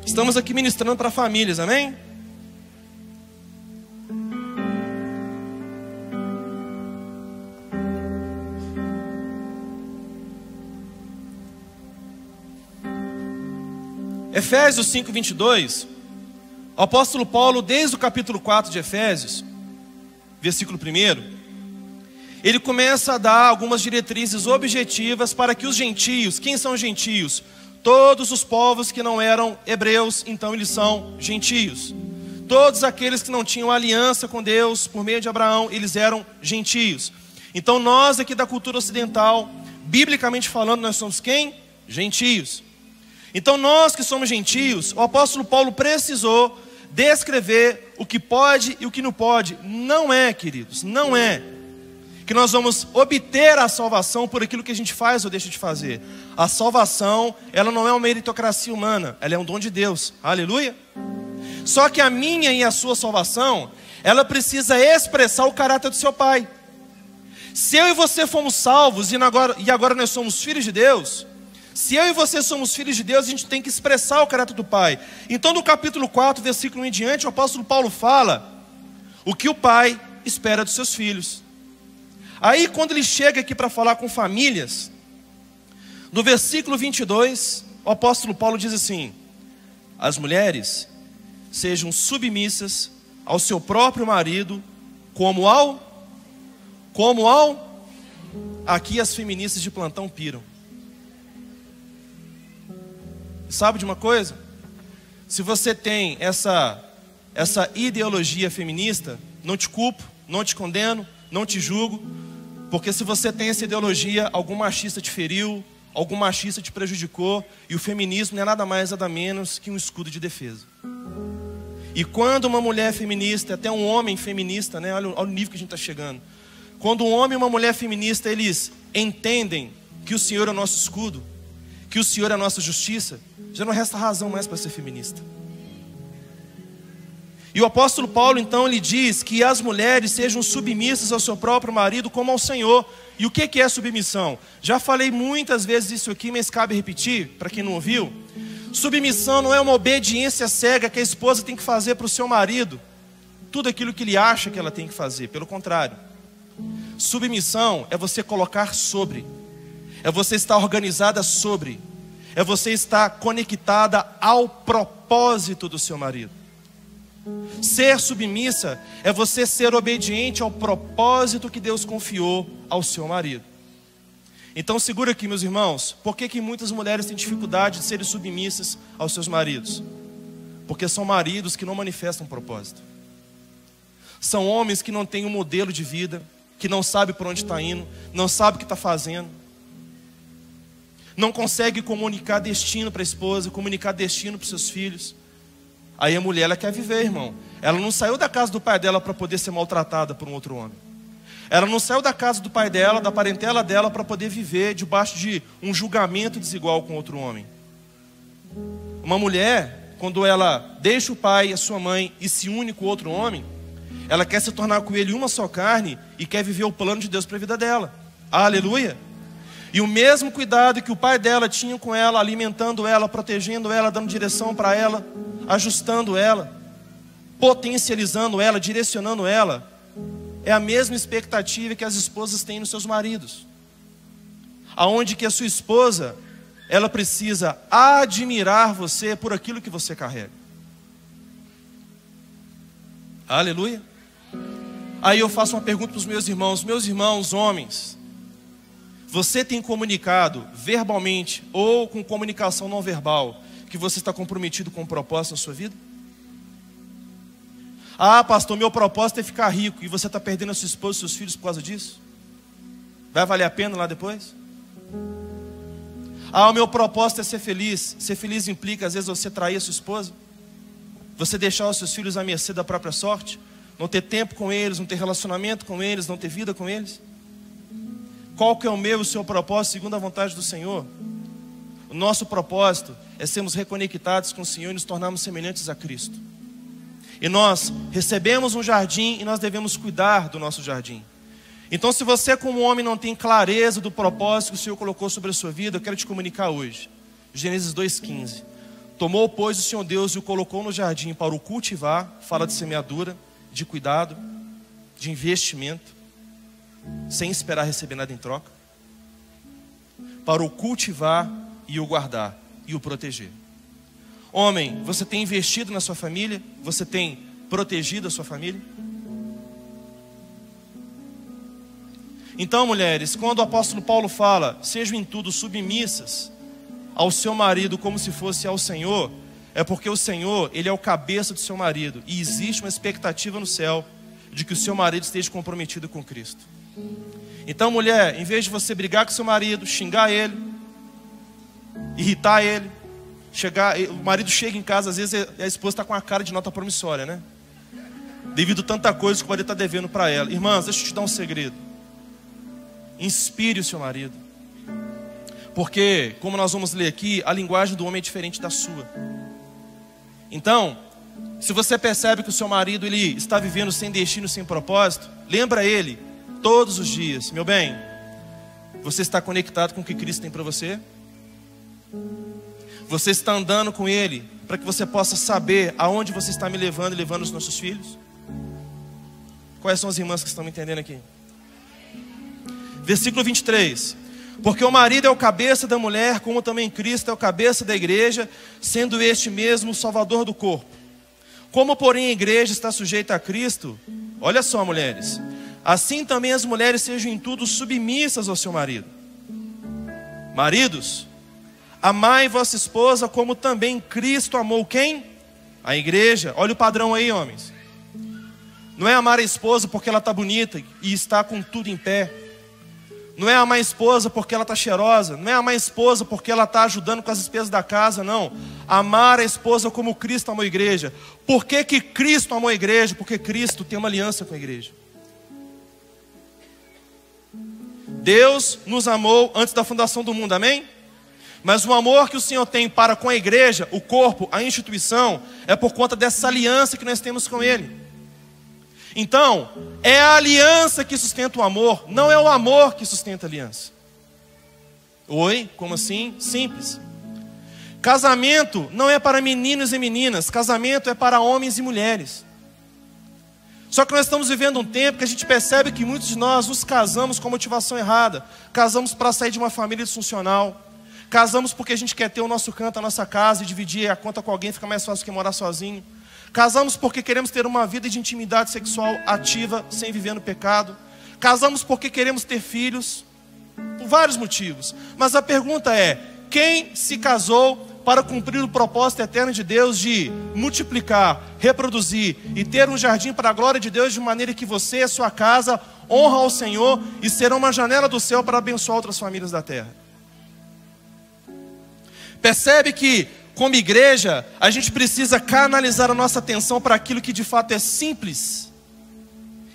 Estamos aqui ministrando para famílias, amém? Efésios 5, 22, o apóstolo Paulo, desde o capítulo 4 de Efésios, versículo 1, ele começa a dar algumas diretrizes objetivas para que os gentios, quem são os gentios? Todos os povos que não eram hebreus, então eles são gentios. Todos aqueles que não tinham aliança com Deus por meio de Abraão, eles eram gentios. Então nós aqui da cultura ocidental, biblicamente falando, nós somos quem? Gentios. Então nós que somos gentios, o apóstolo Paulo precisou descrever o que pode e o que não pode. Não é, queridos, não é que nós vamos obter a salvação por aquilo que a gente faz ou deixa de fazer. A salvação, ela não é uma meritocracia humana, ela é um dom de Deus, aleluia. Só que a minha e a sua salvação, ela precisa expressar o caráter do seu pai. Se eu e você fomos salvos e agora nós somos filhos de Deus, Se eu e você somos filhos de Deus, a gente tem que expressar o caráter do Pai. Então no capítulo 4, versículo 1 em diante, o apóstolo Paulo fala o que o pai espera dos seus filhos. Aí quando ele chega aqui para falar com famílias, no versículo 22, o apóstolo Paulo diz assim: as mulheres sejam submissas ao seu próprio marido, como ao... Aqui as feministas de plantão piram. Sabe de uma coisa? Se você tem essa ideologia feminista, não te culpo, não te condeno, não te julgo, porque se você tem essa ideologia, algum machista te feriu, algum machista te prejudicou, e o feminismo não é nada mais, nada menos que um escudo de defesa. E quando uma mulher feminista, até um homem feminista, né, olha o nível que a gente está chegando. Quando um homem e uma mulher feminista, eles entendem que o Senhor é o nosso escudo, que o Senhor é a nossa justiça, já não resta razão mais para ser feminista. E o apóstolo Paulo, então, ele diz que as mulheres sejam submissas ao seu próprio marido como ao Senhor. E o que é submissão? Já falei muitas vezes isso aqui, mas cabe repetir, para quem não ouviu. Submissão não é uma obediência cega que a esposa tem que fazer para o seu marido, tudo aquilo que ele acha que ela tem que fazer. Pelo contrário, submissão é você colocar sobre, é você estar organizada sobre, é você estar conectada ao propósito do seu marido. Ser submissa é você ser obediente ao propósito que Deus confiou ao seu marido. Então segura aqui, meus irmãos, por que muitas mulheres têm dificuldade de serem submissas aos seus maridos? Porque são maridos que não manifestam propósito. São homens que não têm um modelo de vida, que não sabe por onde está indo, não sabe o que está fazendo, não consegue comunicar destino para a esposa, comunicar destino para os seus filhos. Aí a mulher, ela quer viver, irmão. Ela não saiu da casa do pai dela para poder ser maltratada por um outro homem. Ela não saiu da casa do pai dela, da parentela dela, para poder viver debaixo de um julgamento desigual com outro homem. Uma mulher, quando ela deixa o pai e a sua mãe e se une com outro homem, ela quer se tornar com ele uma só carne e quer viver o plano de Deus para a vida dela. Aleluia! E o mesmo cuidado que o pai dela tinha com ela, alimentando ela, protegendo ela, dando direção para ela, ajustando ela, potencializando ela, direcionando ela, é a mesma expectativa que as esposas têm nos seus maridos. Aonde que a sua esposa, ela precisa admirar você por aquilo que você carrega. Aleluia. Aí eu faço uma pergunta para os meus irmãos homens, você tem comunicado verbalmente ou com comunicação não verbal que você está comprometido com um propósito na sua vida? Ah, pastor, meu propósito é ficar rico e você está perdendo a sua esposa e seus filhos por causa disso? Vai valer a pena lá depois? Ah, o meu propósito é ser feliz. Ser feliz implica às vezes você trair a sua esposa, você deixar os seus filhos à mercê da própria sorte, não ter tempo com eles, não ter relacionamento com eles, não ter vida com eles. Qual que é o meu e o seu propósito segundo a vontade do Senhor? O nosso propósito é sermos reconectados com o Senhor e nos tornarmos semelhantes a Cristo. E nós recebemos um jardim e nós devemos cuidar do nosso jardim. Então, se você como homem não tem clareza do propósito que o Senhor colocou sobre a sua vida, eu quero te comunicar hoje. Gênesis 2,15. Tomou, pois, o Senhor Deus e o colocou no jardim para o cultivar. Fala de semeadura, de cuidado, de investimento, sem esperar receber nada em troca. Para o cultivar e o guardar e o proteger. Homem, você tem investido na sua família? Você tem protegido a sua família? Então, mulheres, quando o apóstolo Paulo fala, sejam em tudo submissas ao seu marido como se fosse ao Senhor, é porque o Senhor, Ele é o cabeça do seu marido, e existe uma expectativa no céu de que o seu marido esteja comprometido com Cristo. Então, mulher, em vez de você brigar com seu marido, xingar ele, irritar ele, o marido chega em casa, às vezes a esposa está com a cara de nota promissória, né? Devido a tanta coisa que o marido está devendo para ela. Irmãs, deixa eu te dar um segredo. Inspire o seu marido. Porque, como nós vamos ler aqui, a linguagem do homem é diferente da sua. Então, se você percebe que o seu marido ele está vivendo sem destino, sem propósito, lembra ele todos os dias: meu bem, você está conectado com o que Cristo tem para você? Você está andando com Ele para que você possa saber aonde você está me levando e levando os nossos filhos? Quais são as irmãs que estão me entendendo aqui? Versículo 23. Porque o marido é o cabeça da mulher, como também Cristo é o cabeça da igreja, sendo este mesmo o salvador do corpo. Como, porém, a igreja está sujeita a Cristo, olha só, mulheres, assim também as mulheres sejam em tudo submissas ao seu marido. Maridos, amai vossa esposa como também Cristo amou quem? A igreja. Olha o padrão aí, homens. Não é amar a esposa porque ela está bonita e está com tudo em pé. Não é amar a esposa porque ela está cheirosa. Não é amar a esposa porque ela está ajudando com as despesas da casa, não. Amar a esposa como Cristo amou a igreja. Por que que Cristo amou a igreja? Porque Cristo tem uma aliança com a igreja. Deus nos amou antes da fundação do mundo, amém? Mas o amor que o Senhor tem para com a igreja, o corpo, a instituição, é por conta dessa aliança que nós temos com Ele. Então, é a aliança que sustenta o amor, não é o amor que sustenta a aliança. Oi? Como assim? Simples. Casamento não é para meninos e meninas, casamento é para homens e mulheres. Só que nós estamos vivendo um tempo que a gente percebe que muitos de nós nos casamos com motivação errada. Casamos para sair de uma família disfuncional. Casamos porque a gente quer ter o nosso canto, a nossa casa e dividir a conta com alguém, fica mais fácil que morar sozinho. Casamos porque queremos ter uma vida de intimidade sexual ativa, sem viver no pecado. Casamos porque queremos ter filhos, por vários motivos. Mas a pergunta é, quem se casou para cumprir o propósito eterno de Deus de multiplicar, reproduzir e ter um jardim para a glória de Deus, de maneira que você e a sua casa honram ao Senhor e serão uma janela do céu para abençoar outras famílias da terra? Percebe que, como igreja, a gente precisa canalizar a nossa atenção para aquilo que de fato é simples.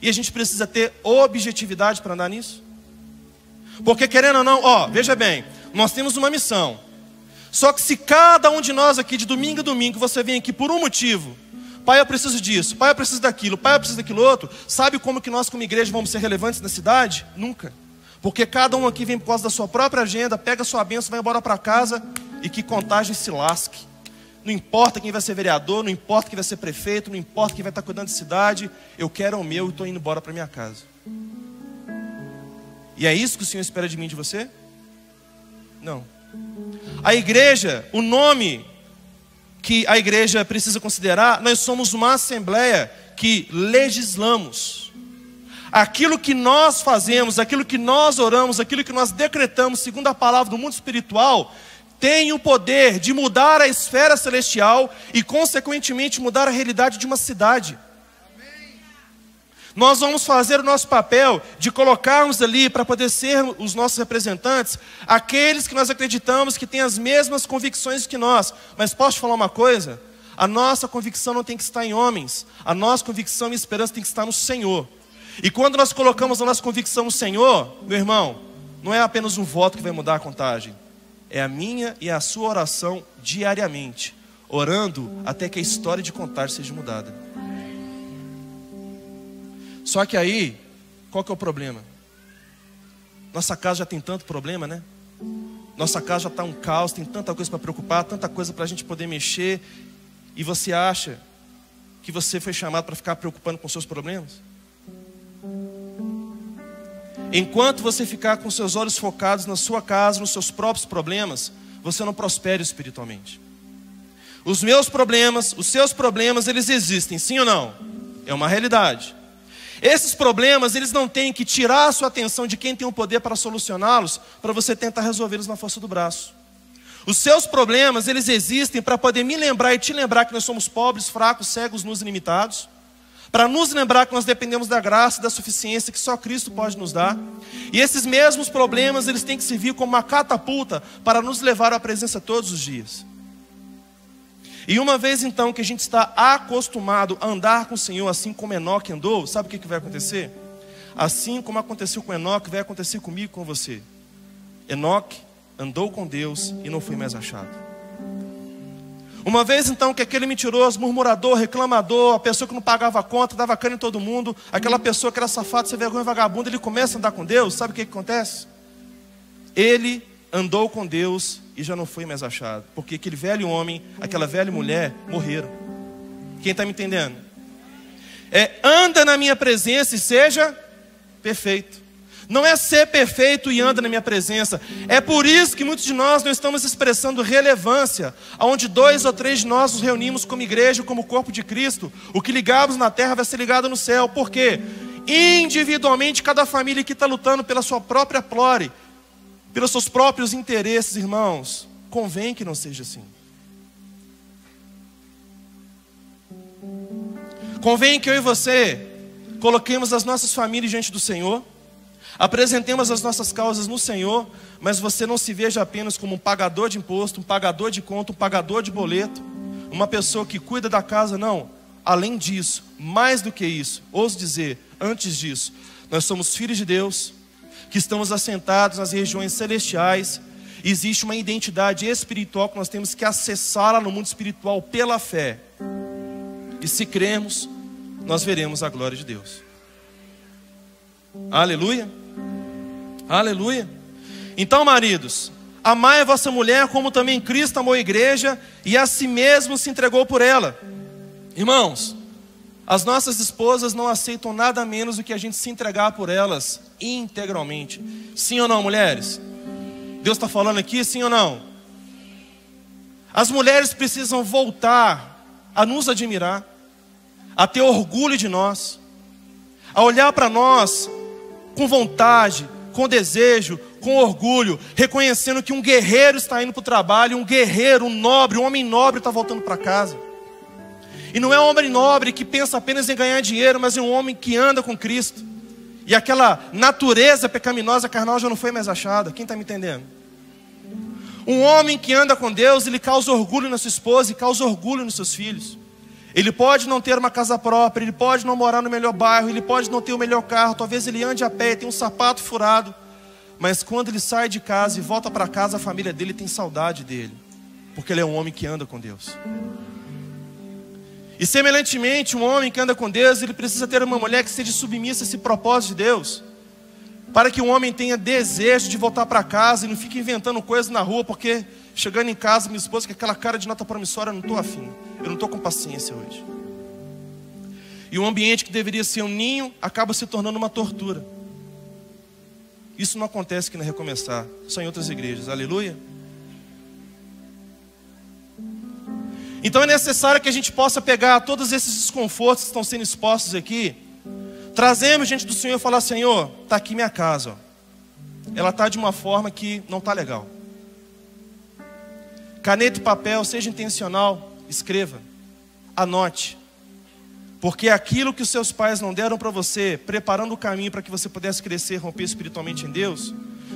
E a gente precisa ter objetividade para andar nisso. Porque querendo ou não, veja bem, nós temos uma missão. Só que se cada um de nós aqui, de domingo a domingo, você vem aqui por um motivo. Pai, eu preciso disso, pai, eu preciso daquilo, pai, eu preciso daquilo outro. Sabe como que nós como igreja vamos ser relevantes na cidade? Nunca. Porque cada um aqui vem por causa da sua própria agenda, pega a sua bênção, vai embora para casa e que contagem se lasque. Não importa quem vai ser vereador, não importa quem vai ser prefeito, não importa quem vai estar cuidando de cidade, eu quero o meu e estou indo embora para minha casa. E é isso que o Senhor espera de mim e de você? Não. A igreja, o nome que a igreja precisa considerar, nós somos uma assembleia que legislamos. Aquilo que nós fazemos, aquilo que nós oramos, aquilo que nós decretamos, segundo a palavra do mundo espiritual, tem o poder de mudar a esfera celestial e, consequentemente, mudar a realidade de uma cidade. Nós vamos fazer o nosso papel de colocarmos ali, para poder ser os nossos representantes, aqueles que nós acreditamos que têm as mesmas convicções que nós. Mas posso te falar uma coisa? A nossa convicção não tem que estar em homens. A nossa convicção e esperança tem que estar no Senhor. E quando nós colocamos a nossa convicção no Senhor, meu irmão, não é apenas um voto que vai mudar a contagem. É a minha e a sua oração diariamente, orando até que a história de contagem seja mudada. Só que aí, qual que é o problema? Nossa casa já tem tanto problema, né? Nossa casa já está um caos, tem tanta coisa para preocupar, tanta coisa para a gente poder mexer. E você acha que você foi chamado para ficar preocupando com seus problemas? Enquanto você ficar com seus olhos focados na sua casa, nos seus próprios problemas, você não prospera espiritualmente. Os meus problemas, os seus problemas, eles existem, sim ou não? É uma realidade. Esses problemas, eles não têm que tirar a sua atenção de quem tem o poder para solucioná-los, para você tentar resolvê-los na força do braço. Os seus problemas, eles existem para poder me lembrar e te lembrar que nós somos pobres, fracos, cegos, nus e limitados. Para nos lembrar que nós dependemos da graça e da suficiência que só Cristo pode nos dar. E esses mesmos problemas, eles têm que servir como uma catapulta para nos levar à presença todos os dias. E uma vez então que a gente está acostumado a andar com o Senhor assim como Enoque andou, sabe o que vai acontecer? Assim como aconteceu com Enoque, vai acontecer comigo e com você. Enoque andou com Deus e não foi mais achado. Uma vez então que aquele mentiroso, murmurador, reclamador, a pessoa que não pagava a conta, dava cana em todo mundo, aquela pessoa que era safado, sem vergonha, vagabundo, ele começa a andar com Deus, sabe o que acontece? Ele andou com Deus e já não foi mais achado, porque aquele velho homem, aquela velha mulher morreram. Quem está me entendendo? Anda na minha presença e seja perfeito. Não é ser perfeito e anda na minha presença. É por isso que muitos de nós não estamos expressando relevância, onde 2 ou 3 de nós nos reunimos como igreja, como corpo de Cristo. O que ligamos na terra vai ser ligado no céu. Por quê? Individualmente, cada família que está lutando pela sua própria glória, pelos seus próprios interesses, irmãos, convém que não seja assim. Convém que eu e você coloquemos as nossas famílias diante do Senhor, apresentemos as nossas causas no Senhor, mas você não se veja apenas como um pagador de imposto, um pagador de conta, um pagador de boleto, uma pessoa que cuida da casa, não. Além disso, mais do que isso, ouso dizer, antes disso, nós somos filhos de Deus, que estamos assentados nas regiões celestiais. Existe uma identidade espiritual que nós temos que acessá-la no mundo espiritual pela fé. E se cremos, nós veremos a glória de Deus. Aleluia. Aleluia. Então, maridos, amai a vossa mulher como também Cristo amou a igreja e a si mesmo se entregou por ela. Irmãos, as nossas esposas não aceitam nada menos do que a gente se entregar por elas integralmente. Sim ou não, mulheres? Deus está falando aqui, sim ou não? As mulheres precisam voltar a nos admirar, a ter orgulho de nós, a olhar para nós com vontade, com desejo, com orgulho, reconhecendo que um guerreiro está indo para o trabalho, um guerreiro, um nobre, um homem nobre está voltando para casa. E não é um homem nobre que pensa apenas em ganhar dinheiro, mas é um homem que anda com Cristo. E aquela natureza pecaminosa carnal já não foi mais achada. Quem está me entendendo? Um homem que anda com Deus, ele causa orgulho na sua esposa e causa orgulho nos seus filhos. Ele pode não ter uma casa própria, ele pode não morar no melhor bairro, ele pode não ter o melhor carro, talvez ele ande a pé, tem um sapato furado. Mas quando ele sai de casa e volta para casa, a família dele tem saudade dele, porque ele é um homem que anda com Deus. E semelhantemente, um homem que anda com Deus, ele precisa ter uma mulher que seja submissa a esse propósito de Deus, para que o homem tenha desejo de voltar para casa e não fique inventando coisas na rua, porque chegando em casa, minha esposa, com aquela cara de nota promissória, eu não estou afim, eu não estou com paciência hoje. E um ambiente que deveria ser um ninho, acaba se tornando uma tortura. Isso não acontece aqui na Recomeçar, só em outras igrejas, aleluia. Então é necessário que a gente possa pegar todos esses desconfortos que estão sendo expostos aqui, trazemos diante do Senhor e falar: Senhor, está aqui minha casa, ó. Ela está de uma forma que não está legal. Caneta e papel, seja intencional, escreva, anote. Porque aquilo que os seus pais não deram para você, preparando o caminho para que você pudesse crescer, romper espiritualmente em Deus,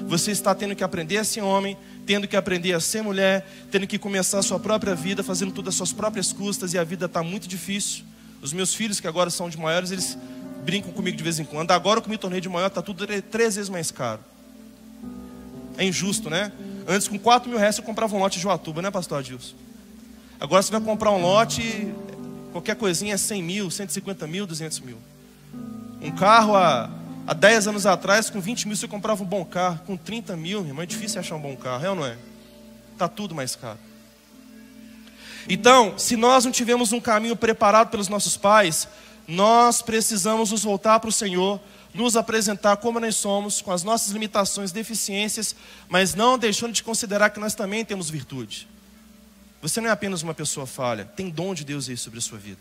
você está tendo que aprender a ser homem, tendo que aprender a ser mulher, tendo que começar a sua própria vida, fazendo tudo às suas próprias custas, e a vida está muito difícil. Os meus filhos, que agora são de maiores, eles brincam comigo de vez em quando. Agora que eu me tornei de maior, está tudo 3 vezes mais caro. É injusto, né? Antes, com 4 mil reais, você comprava um lote de Joatuba, né, pastor Adilson? Agora você vai comprar um lote, qualquer coisinha é 100 mil, 150 mil, 200 mil. Um carro há 10 anos atrás, com 20 mil você comprava um bom carro. Com 30 mil, irmão, é difícil achar um bom carro, é ou não é? Está tudo mais caro. Então, se nós não tivermos um caminho preparado pelos nossos pais, nós precisamos nos voltar para o Senhor, nos apresentar como nós somos, com as nossas limitações, deficiências, mas não deixando de considerar que nós também temos virtude. Você não é apenas uma pessoa falha, tem dom de Deus aí sobre a sua vida.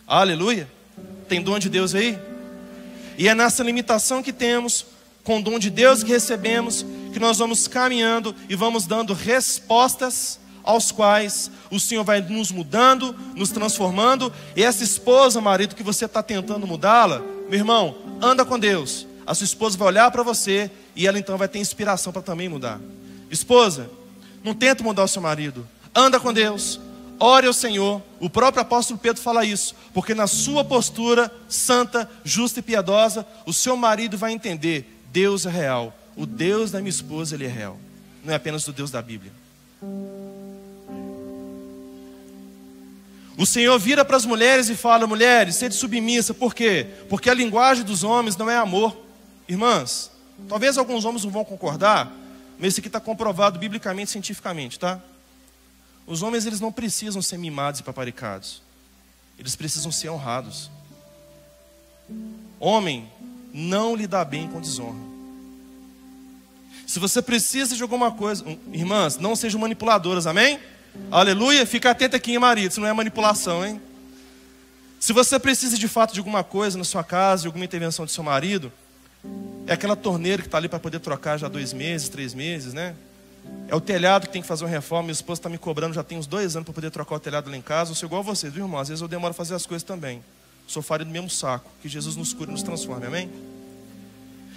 Aleluia! Tem dom de Deus aí? E é nessa limitação que temos, com o dom de Deus que recebemos, que nós vamos caminhando e vamos dando respostas aos quais o Senhor vai nos mudando, nos transformando. E essa esposa, marido, que você está tentando mudá-la, meu irmão, anda com Deus. A sua esposa vai olhar para você e ela então vai ter inspiração para também mudar. Esposa, não tenta mudar o seu marido, anda com Deus, ore ao Senhor. O próprio apóstolo Pedro fala isso, porque na sua postura santa, justa e piedosa, o seu marido vai entender: Deus é real, o Deus da minha esposa, ele é real, não é apenas o Deus da Bíblia. O Senhor vira para as mulheres e fala: mulheres, sede submissa. Por quê? Porque a linguagem dos homens não é amor. Irmãs, talvez alguns homens não vão concordar, mas isso aqui está comprovado biblicamente, cientificamente, tá? Os homens, eles não precisam ser mimados e paparicados. Eles precisam ser honrados. Homem não lida bem com desonra. Se você precisa de alguma coisa, irmãs, não sejam manipuladoras, amém? Aleluia, fica atento aqui, hein, marido, isso não é manipulação, hein? Se você precisa de fato de alguma coisa na sua casa, de alguma intervenção do seu marido, é aquela torneira que está ali para poder trocar já 2 meses, 3 meses, né? É o telhado que tem que fazer uma reforma. Minha esposa está me cobrando já tem uns 2 anos para poder trocar o telhado lá em casa. Eu sou igual a vocês, viu, irmão? Às vezes eu demoro a fazer as coisas também. Sou farinha do mesmo saco. Que Jesus nos cure e nos transforme, amém?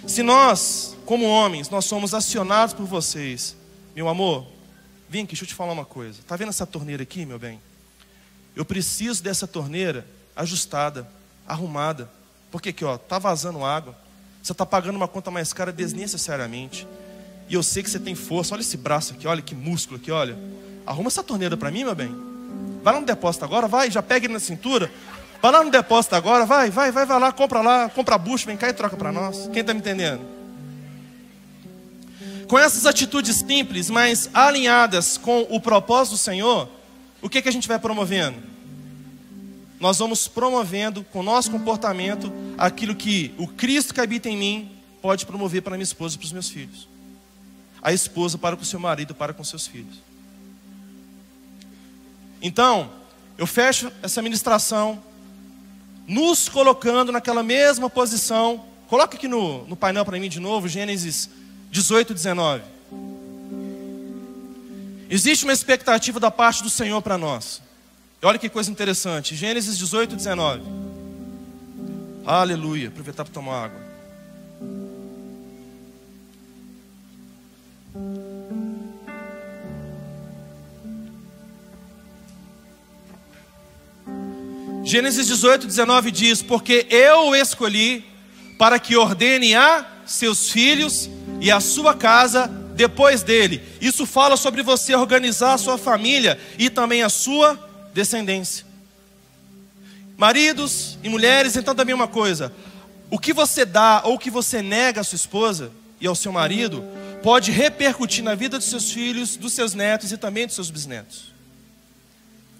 Se nós, como homens, nós somos acionados por vocês, meu amor, vem aqui, deixa eu te falar uma coisa. Está vendo essa torneira aqui, meu bem? Eu preciso dessa torneira ajustada, arrumada. Porque aqui, ó, tá vazando água. Você está pagando uma conta mais cara desnecessariamente. E eu sei que você tem força. Olha esse braço aqui, olha que músculo aqui, olha. Arruma essa torneira para mim, meu bem. Vai lá no depósito agora, vai, já pega ele na cintura. Vai lá no depósito agora, vai lá, compra a bucha, vem cá e troca para nós. Quem está me entendendo? Com essas atitudes simples, mas alinhadas com o propósito do Senhor, o que a gente vai promovendo? Nós vamos promovendo com o nosso comportamento aquilo que o Cristo que habita em mim pode promover para minha esposa e para os meus filhos. A esposa para com o seu marido, para com seus filhos. Então, eu fecho essa ministração nos colocando naquela mesma posição. Coloca aqui no painel para mim de novo, Gênesis 18, 19. Existe uma expectativa da parte do Senhor para nós. E olha que coisa interessante, Gênesis 18, 19. Aleluia, aproveitar para tomar água. Gênesis 18, 19 diz: porque eu o escolhi para que ordene a seus filhos e a sua casa depois dele. Isso fala sobre você organizar a sua família e também a sua descendência. Maridos e mulheres, então também uma coisa: o que você dá ou o que você nega à sua esposa e ao seu marido pode repercutir na vida dos seus filhos, dos seus netos e também dos seus bisnetos.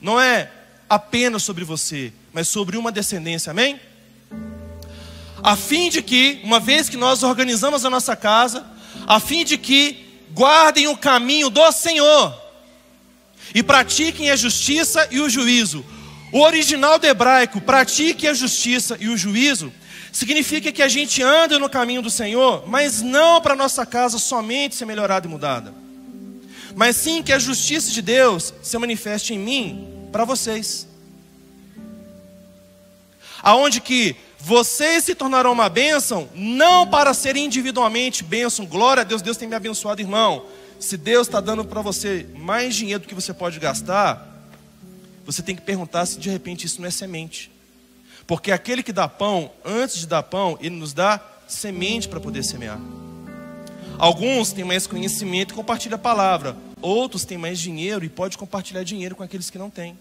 Não é apenas sobre você, mas sobre uma descendência, amém? A fim de que, uma vez que nós organizamos a nossa casa, a fim de que guardem o caminho do Senhor e pratiquem a justiça e o juízo. O original do hebraico, pratique a justiça e o juízo, significa que a gente anda no caminho do Senhor, mas não para a nossa casa somente ser melhorada e mudada, mas sim que a justiça de Deus se manifeste em mim, para vocês. Aonde que vocês se tornarão uma bênção, não para ser individualmente bênção. Glória a Deus, Deus tem me abençoado, irmão. Se Deus está dando para você mais dinheiro do que você pode gastar, você tem que perguntar se de repente isso não é semente. Porque aquele que dá pão, antes de dar pão, ele nos dá semente para poder semear. Alguns têm mais conhecimento e compartilham a palavra. Outros têm mais dinheiro e podem compartilhar dinheiro com aqueles que não têm.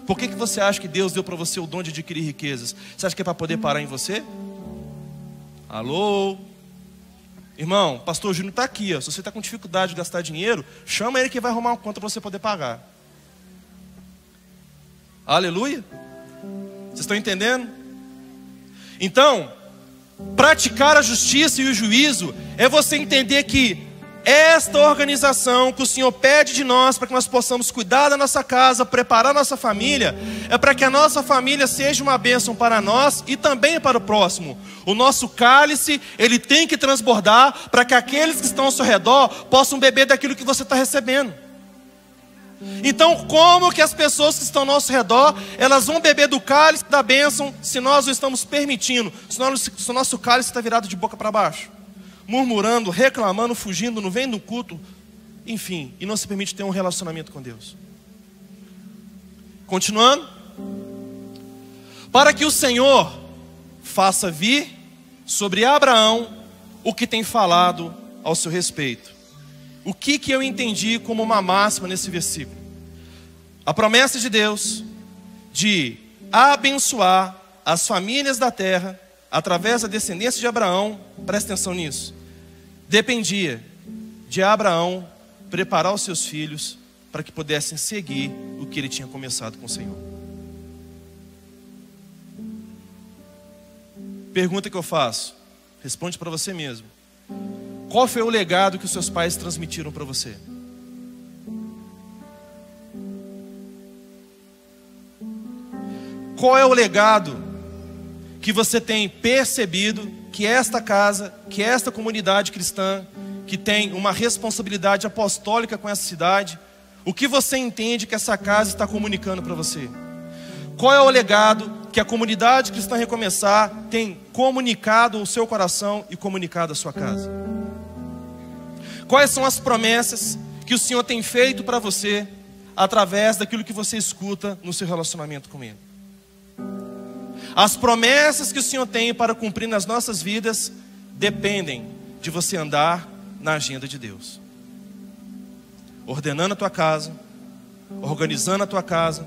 Por que você acha que Deus deu para você o dom de adquirir riquezas? Você acha que é para poder parar em você? Alô? Irmão, pastor Júnior está aqui, ó. Se você está com dificuldade de gastar dinheiro, chama ele que vai arrumar uma conta para você poder pagar. Aleluia? Vocês estão entendendo? Então, praticar a justiça e o juízo é você entender que esta organização que o Senhor pede de nós para que nós possamos cuidar da nossa casa, preparar a nossa família, é para que a nossa família seja uma bênção para nós e também para o próximo. O nosso cálice, ele tem que transbordar para que aqueles que estão ao seu redor possam beber daquilo que você está recebendo. Então, como que as pessoas que estão ao nosso redor, elas vão beber do cálice da bênção se nós o estamos permitindo, se o nosso cálice está virado de boca para baixo? Murmurando, reclamando, fugindo, não vem no culto, enfim, e não se permite ter um relacionamento com Deus. Continuando, para que o Senhor faça vir sobre Abraão o que tem falado ao seu respeito. O que eu entendi como uma máxima nesse versículo? A promessa de Deus de abençoar as famílias da terra através da descendência de Abraão, presta atenção nisso, dependia de Abraão preparar os seus filhos para que pudessem seguir o que ele tinha começado com o Senhor. Pergunta que eu faço, responde para você mesmo. Qual foi o legado que os seus pais transmitiram para você? Qual é o legado que você tem percebido que esta casa, que esta comunidade cristã, que tem uma responsabilidade apostólica com essa cidade, o que você entende que essa casa está comunicando para você? Qual é o legado que a comunidade cristã Recomeçar tem comunicado o seu coração e comunicado a sua casa? Quais são as promessas que o Senhor tem feito para você através daquilo que você escuta no seu relacionamento com Ele? As promessas que o Senhor tem para cumprir nas nossas vidas dependem de você andar na agenda de Deus, ordenando a tua casa, organizando a tua casa,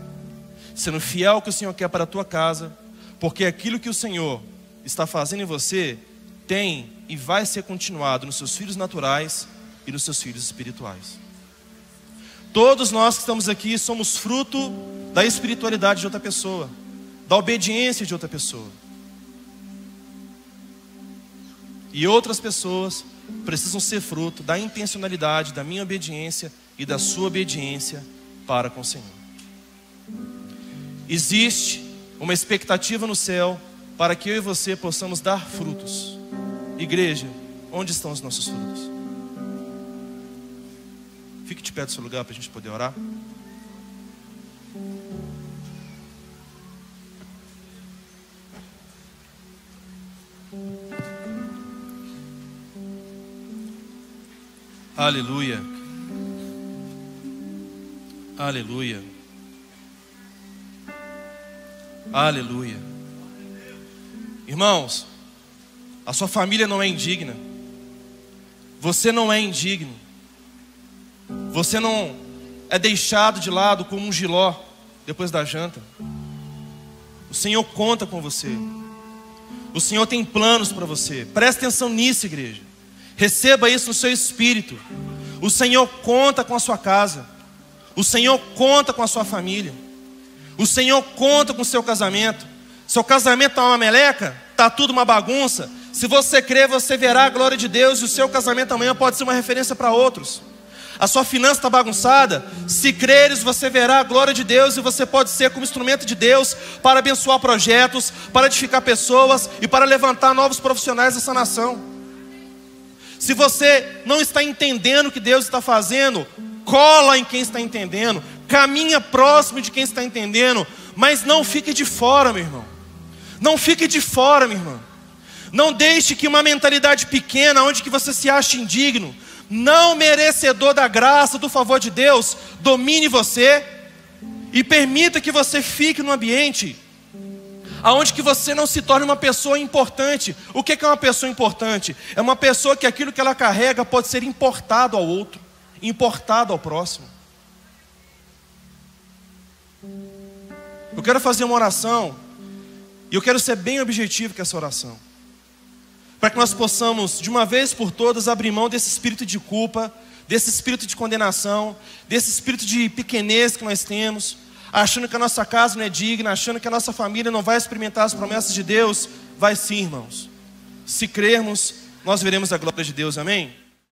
sendo fiel ao que o Senhor quer para a tua casa, porque aquilo que o Senhor está fazendo em você tem e vai ser continuado nos seus filhos naturais e nos seus filhos espirituais. Todos nós que estamos aqui somos fruto da espiritualidade de outra pessoa, da obediência de outra pessoa. E outras pessoas precisam ser fruto da intencionalidade, da minha obediência e da sua obediência para com o Senhor. Existe uma expectativa no céu para que eu e você possamos dar frutos. Igreja, onde estão os nossos frutos? Fique de pé do seu lugar para a gente poder orar. Aleluia. Aleluia. Aleluia. Irmãos, a sua família não é indigna. Você não é indigno. Você não é deixado de lado como um jiló depois da janta. O Senhor conta com você. O Senhor tem planos para você. Presta atenção nisso, igreja. Receba isso no seu espírito. O Senhor conta com a sua casa. O Senhor conta com a sua família. O Senhor conta com o seu casamento. Seu casamento está uma meleca? Está tudo uma bagunça? Se você crer, você verá a glória de Deus. E o seu casamento amanhã pode ser uma referência para outros. A sua finança está bagunçada? Se creres, você verá a glória de Deus. E você pode ser como instrumento de Deus para abençoar projetos, para edificar pessoas e para levantar novos profissionais dessa nação. Se você não está entendendo o que Deus está fazendo, cola em quem está entendendo, caminha próximo de quem está entendendo, mas não fique de fora, meu irmão. Não fique de fora, minha irmã. Não deixe que uma mentalidade pequena, onde que você se acha indigno, não merecedor da graça, do favor de Deus, domine você e permita que você fique num ambiente aonde que você não se torne uma pessoa importante. O que é uma pessoa importante? É uma pessoa que aquilo que ela carrega pode ser importado ao outro, importado ao próximo. Eu quero fazer uma oração, e eu quero ser bem objetivo com essa oração, para que nós possamos, de uma vez por todas, abrir mão desse espírito de culpa, desse espírito de condenação, desse espírito de pequenez que nós temos, achando que a nossa casa não é digna, achando que a nossa família não vai experimentar as promessas de Deus. Vai sim, irmãos. Se crermos, nós veremos a glória de Deus, amém?